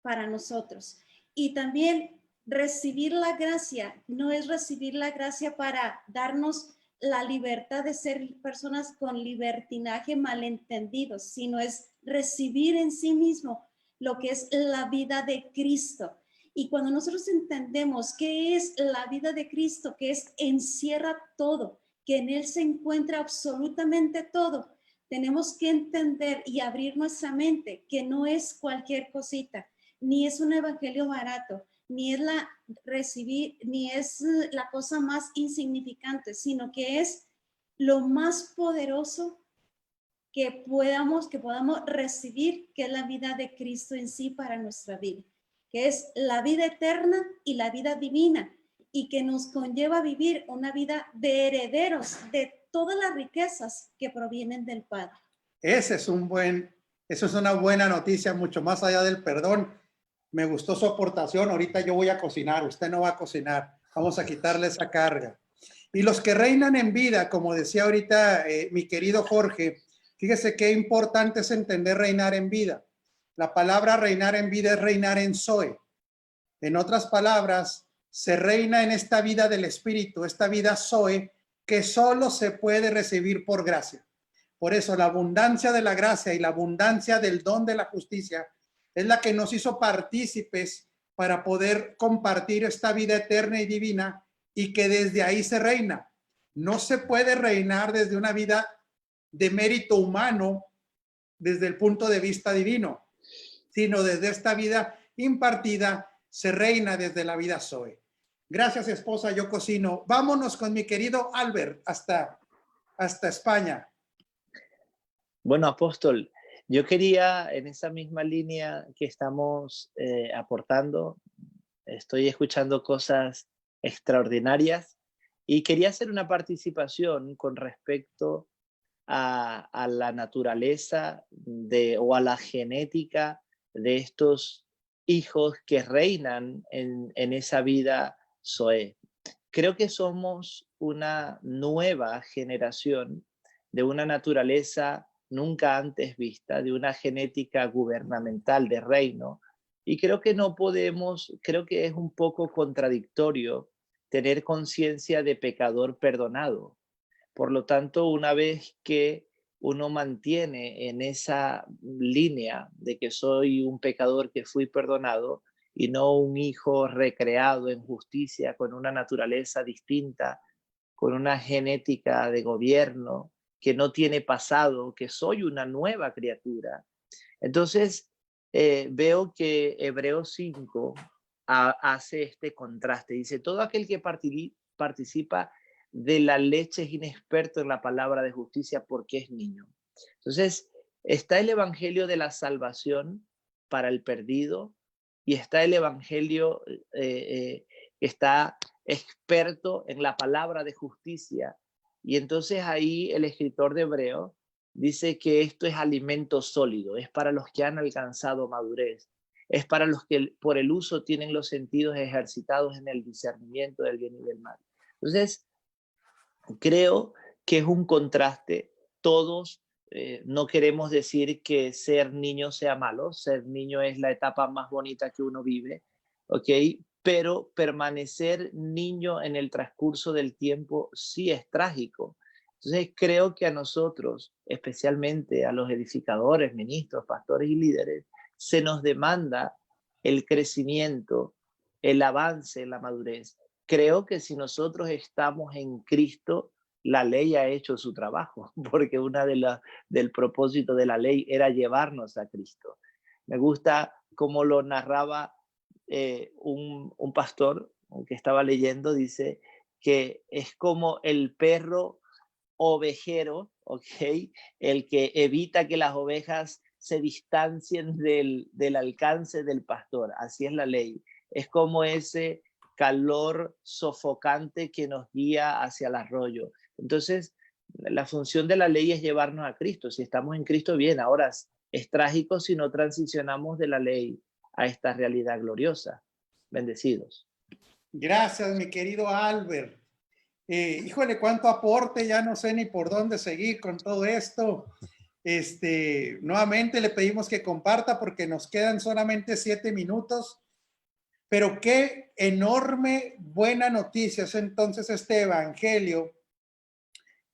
para nosotros. Y también recibir la gracia no es recibir la gracia para darnos la libertad de ser personas con libertinaje malentendidos, sino es recibir en sí mismo lo que es la vida de Cristo. Y cuando nosotros entendemos qué es la vida de Cristo, que es encierra todo, que en Él se encuentra absolutamente todo, tenemos que entender y abrir nuestra mente que no es cualquier cosita, ni es un evangelio barato, ni es ni es la cosa más insignificante, sino que es lo más poderoso que podamos recibir, que es la vida de Cristo en sí para nuestra vida, que es la vida eterna y la vida divina, y que nos conlleva a vivir una vida de herederos de todas las riquezas que provienen del Padre. Eso es una buena noticia, mucho más allá del perdón. Me gustó su aportación. Ahorita yo voy a cocinar, usted no va a cocinar. Vamos a quitarle esa carga. Y los que reinan en vida, como decía ahorita mi querido Jorge, fíjese qué importante es entender reinar en vida. La palabra reinar en vida es reinar en Zoe. En otras palabras, se reina en esta vida del Espíritu, esta vida Zoe, que solo se puede recibir por gracia. Por eso la abundancia de la gracia y la abundancia del don de la justicia es la que nos hizo partícipes para poder compartir esta vida eterna y divina, y que desde ahí se reina. No se puede reinar desde una vida de mérito humano, desde el punto de vista divino, sino desde esta vida impartida se reina desde la vida Zoe. Gracias, esposa, yo cocino. Vámonos con mi querido Albert hasta España. Bueno, apóstol, yo quería, en esa misma línea que estamos aportando, estoy escuchando cosas extraordinarias y quería hacer una participación con respecto a la naturaleza o a la genética de estos hijos que reinan en esa vida Zoe. Creo que somos una nueva generación de una naturaleza nunca antes vista, de una genética gubernamental de reino. Y creo que no podemos, creo que es un poco contradictorio tener conciencia de pecador perdonado. Por lo tanto, una vez que uno mantiene en esa línea de que soy un pecador que fui perdonado y no un hijo recreado en justicia con una naturaleza distinta, con una genética de gobierno, que no tiene pasado, que soy una nueva criatura. Entonces, veo que Hebreos 5 hace este contraste. Dice, todo aquel que participa de la leche es inexperto en la palabra de justicia porque es niño. Entonces, está el evangelio de la salvación para el perdido y está el evangelio que está experto en la palabra de justicia. Y entonces ahí el escritor de Hebreos dice que esto es alimento sólido, es para los que han alcanzado madurez, es para los que por el uso tienen los sentidos ejercitados en el discernimiento del bien y del mal. Entonces, creo que es un contraste. Todos no queremos decir que ser niño sea malo, ser niño es la etapa más bonita que uno vive, ¿ok? Pero permanecer niño en el transcurso del tiempo sí es trágico. Entonces creo que a nosotros, especialmente a los edificadores, ministros, pastores y líderes, se nos demanda el crecimiento, el avance, la madurez. Creo que si nosotros estamos en Cristo, la ley ha hecho su trabajo, porque del propósito de la ley era llevarnos a Cristo. Me gusta cómo lo narraba un pastor que estaba leyendo, dice que es como el perro ovejero, ¿ok? El que evita que las ovejas se distancien del alcance del pastor. Así es la ley. Es como ese calor sofocante que nos guía hacia el arroyo. Entonces, la función de la ley es llevarnos a Cristo. Si estamos en Cristo, bien. Ahora es trágico si no transicionamos de la ley a esta realidad gloriosa. Bendecidos. Gracias, mi querido Albert. Híjole, cuánto aporte, ya no sé ni por dónde seguir con todo esto. Nuevamente le pedimos que comparta porque nos quedan solamente 7 minutos, pero qué enorme buena noticia es entonces este evangelio,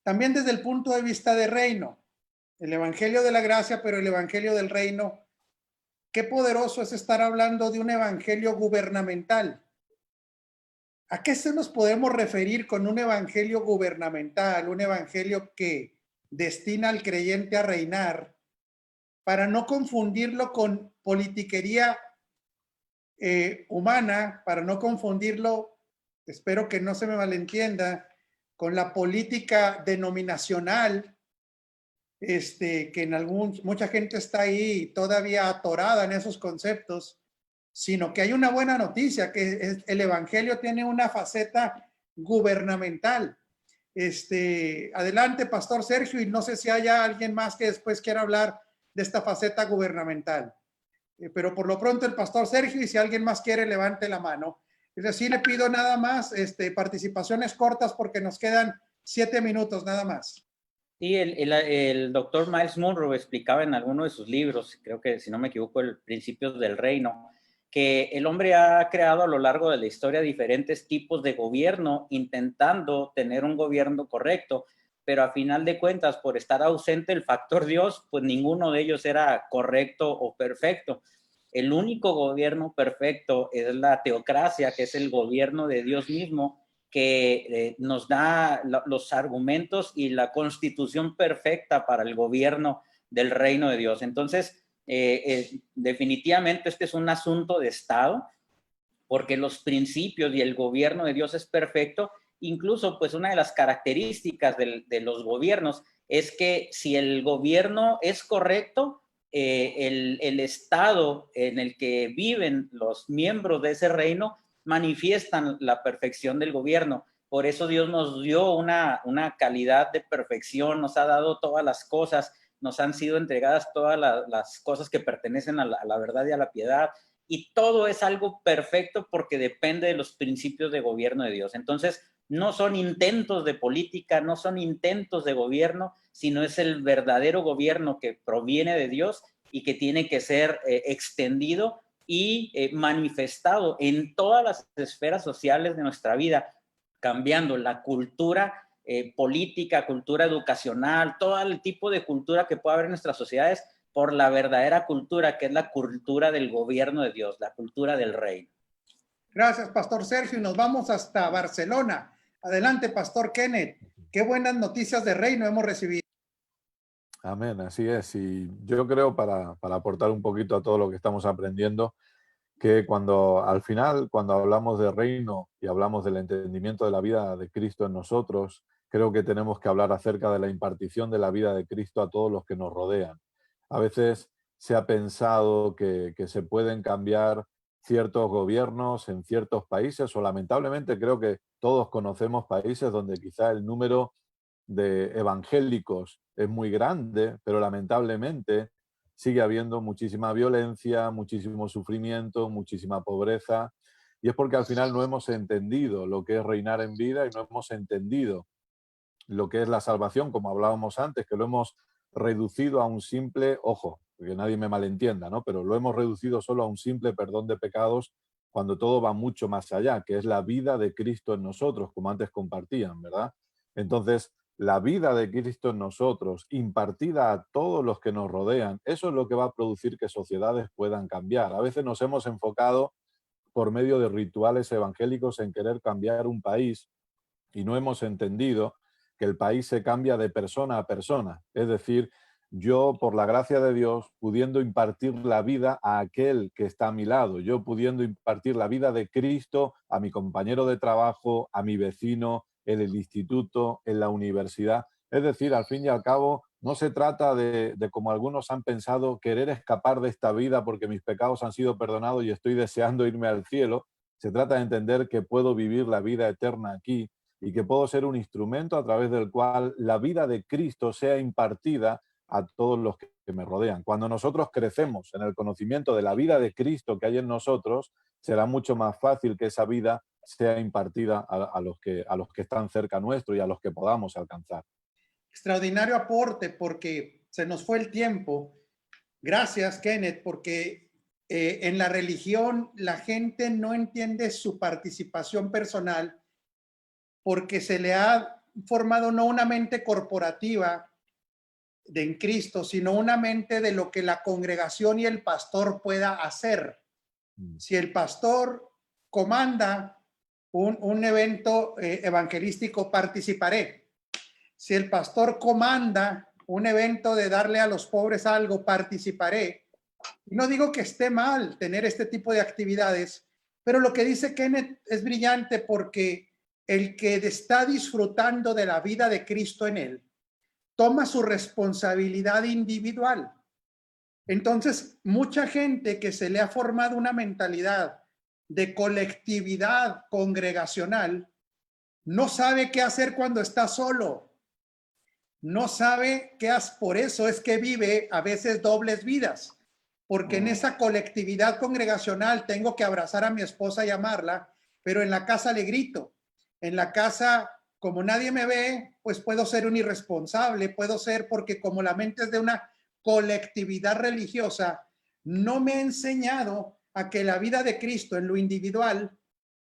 también desde el punto de vista de reino, el evangelio de la gracia, pero el evangelio del reino. Qué poderoso es estar hablando de un evangelio gubernamental. ¿A qué se nos podemos referir con un evangelio gubernamental? Un evangelio que destina al creyente a reinar, para no confundirlo con politiquería humana, para no confundirlo, espero que no se me malentienda, con la política denominacional, que en mucha gente está ahí todavía atorada en esos conceptos, sino que hay una buena noticia, que el evangelio tiene una faceta gubernamental. Adelante, Pastor Sergio, y no sé si haya alguien más que después quiera hablar de esta faceta gubernamental. Pero por lo pronto el Pastor Sergio, y si alguien más quiere, levante la mano. Es decir, le pido nada más participaciones cortas porque nos quedan 7 minutos nada más. Sí, el doctor Miles Monroe explicaba en alguno de sus libros, creo que si no me equivoco, el Principios del Reino, que el hombre ha creado a lo largo de la historia diferentes tipos de gobierno, intentando tener un gobierno correcto, pero a final de cuentas, por estar ausente el factor Dios, pues ninguno de ellos era correcto o perfecto. El único gobierno perfecto es la teocracia, que es el gobierno de Dios mismo, que nos da los argumentos y la constitución perfecta para el gobierno del reino de Dios. Entonces, definitivamente este es un asunto de Estado, porque los principios y el gobierno de Dios es perfecto. Incluso, pues una de las características de los gobiernos es que si el gobierno es correcto, el Estado en el que viven los miembros de ese reino manifiestan la perfección del gobierno. Por eso Dios nos dio una calidad de perfección, nos ha dado todas las cosas, nos han sido entregadas todas las cosas que pertenecen a la verdad y a la piedad, y todo es algo perfecto porque depende de los principios de gobierno de Dios. Entonces, No son intentos de política, no son intentos de gobierno, sino es el verdadero gobierno que proviene de Dios y que tiene que ser extendido y manifestado en todas las esferas sociales de nuestra vida, cambiando la cultura política, cultura educacional, todo el tipo de cultura que pueda haber en nuestras sociedades por la verdadera cultura, que es la cultura del gobierno de Dios, la cultura del reino. Gracias, Pastor Sergio. Y nos vamos hasta Barcelona. Adelante, Pastor Kenneth. Qué buenas noticias de reino hemos recibido. Amén, así es. Y yo creo, para aportar un poquito a todo lo que estamos aprendiendo, que al final, cuando hablamos de reino y hablamos del entendimiento de la vida de Cristo en nosotros, creo que tenemos que hablar acerca de la impartición de la vida de Cristo a todos los que nos rodean. A veces se ha pensado que se pueden cambiar ciertos gobiernos en ciertos países, o lamentablemente creo que todos conocemos países donde quizá el número de evangélicos es muy grande, pero lamentablemente sigue habiendo muchísima violencia, muchísimo sufrimiento, muchísima pobreza, y es porque al final no hemos entendido lo que es reinar en vida y no hemos entendido lo que es la salvación, como hablábamos antes, que lo hemos reducido a un simple, ojo, que nadie me malentienda, ¿no? Pero lo hemos reducido solo a un simple perdón de pecados, cuando todo va mucho más allá, que es la vida de Cristo en nosotros, como antes compartían, ¿verdad? Entonces, la vida de Cristo en nosotros, impartida a todos los que nos rodean, eso es lo que va a producir que sociedades puedan cambiar. A veces nos hemos enfocado por medio de rituales evangélicos en querer cambiar un país y no hemos entendido que el país se cambia de persona a persona. Es decir, yo, por la gracia de Dios, pudiendo impartir la vida a aquel que está a mi lado, yo pudiendo impartir la vida de Cristo a mi compañero de trabajo, a mi vecino, en el instituto, en la universidad. Es decir, al fin y al cabo, no se trata de como algunos han pensado, querer escapar de esta vida porque mis pecados han sido perdonados y estoy deseando irme al cielo. Se trata de entender que puedo vivir la vida eterna aquí y que puedo ser un instrumento a través del cual la vida de Cristo sea impartida a todos los que me rodean. Cuando nosotros crecemos en el conocimiento de la vida de Cristo que hay en nosotros, será mucho más fácil que esa vida sea impartida a los que están cerca nuestro y a los que podamos alcanzar. Extraordinario aporte, porque se nos fue el tiempo. Gracias, Kenneth, porque en la religión la gente no entiende su participación personal porque se le ha formado no una mente corporativa en Cristo, sino una mente de lo que la congregación y el pastor pueda hacer. Si el pastor comanda un evento evangelístico, participaré. Si el pastor comanda un evento de darle a los pobres algo, participaré. No digo que esté mal tener este tipo de actividades, pero lo que dice Kenneth es brillante, porque el que está disfrutando de la vida de Cristo en él, toma su responsabilidad individual. Entonces, mucha gente que se le ha formado una mentalidad de colectividad congregacional, no sabe qué hacer cuando está solo. No sabe qué hacer. Por eso es que vive a veces dobles vidas, porque en esa colectividad congregacional tengo que abrazar a mi esposa y amarla, pero en la casa le grito. En la casa, como nadie me ve, pues puedo ser un irresponsable, puedo ser, porque como la mente es de una colectividad religiosa, no me ha enseñado a que la vida de Cristo en lo individual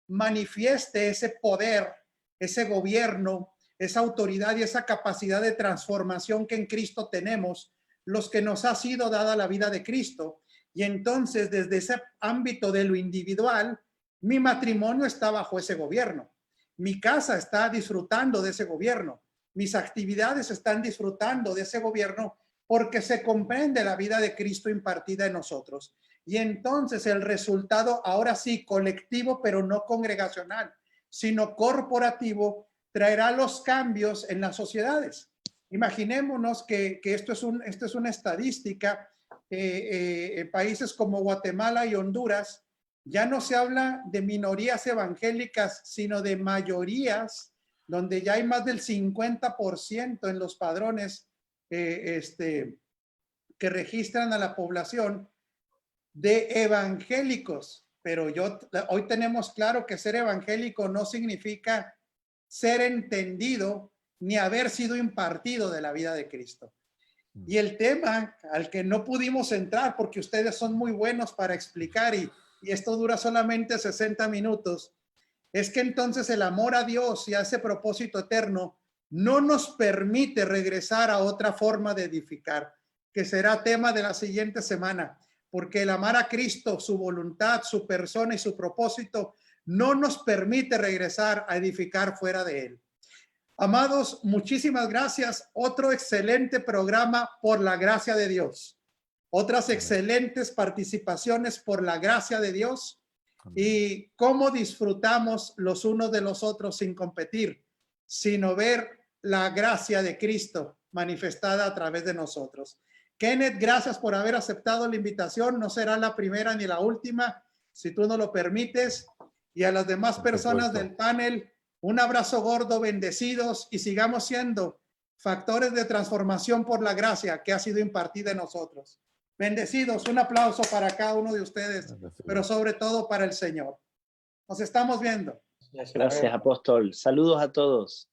manifieste ese poder, ese gobierno, esa autoridad y esa capacidad de transformación que en Cristo tenemos, los que nos ha sido dada la vida de Cristo. Y entonces, desde ese ámbito de lo individual, mi matrimonio está bajo ese gobierno. Mi casa está disfrutando de ese gobierno. Mis actividades están disfrutando de ese gobierno, porque se comprende la vida de Cristo impartida en nosotros. Y entonces el resultado, ahora sí, colectivo, pero no congregacional, sino corporativo, traerá los cambios en las sociedades. Imaginémonos que esto es una estadística. En países como Guatemala y Honduras, ya no se habla de minorías evangélicas, sino de mayorías, donde ya hay más del 50% en los padrones que registran a la población de evangélicos. Pero hoy tenemos claro que ser evangélico no significa ser entendido ni haber sido impartido de la vida de Cristo. Y el tema al que no pudimos entrar, porque ustedes son muy buenos para explicar y esto dura solamente 60 minutos, es que entonces el amor a Dios y a ese propósito eterno no nos permite regresar a otra forma de edificar, que será tema de la siguiente semana, porque el amar a Cristo, su voluntad, su persona y su propósito no nos permite regresar a edificar fuera de él. Amados, muchísimas gracias. Otro excelente programa por la gracia de Dios. Otras excelentes participaciones por la gracia de Dios. Y cómo disfrutamos los unos de los otros sin competir, sino ver la gracia de Cristo manifestada a través de nosotros. Kenneth, gracias por haber aceptado la invitación. No será la primera ni la última, si tú no lo permites. Y a las demás personas del panel, un abrazo gordo, bendecidos, y sigamos siendo factores de transformación por la gracia que ha sido impartida en nosotros. Bendecidos, un aplauso para cada uno de ustedes, pero sobre todo para el Señor. Nos estamos viendo. Gracias, apóstol. Saludos a todos.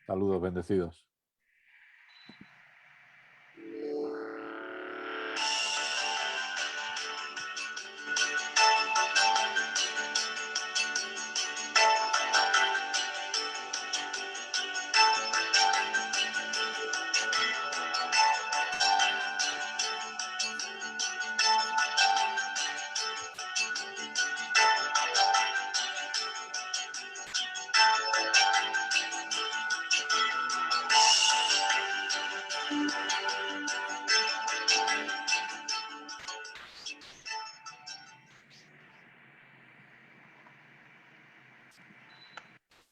Saludos, bendecidos.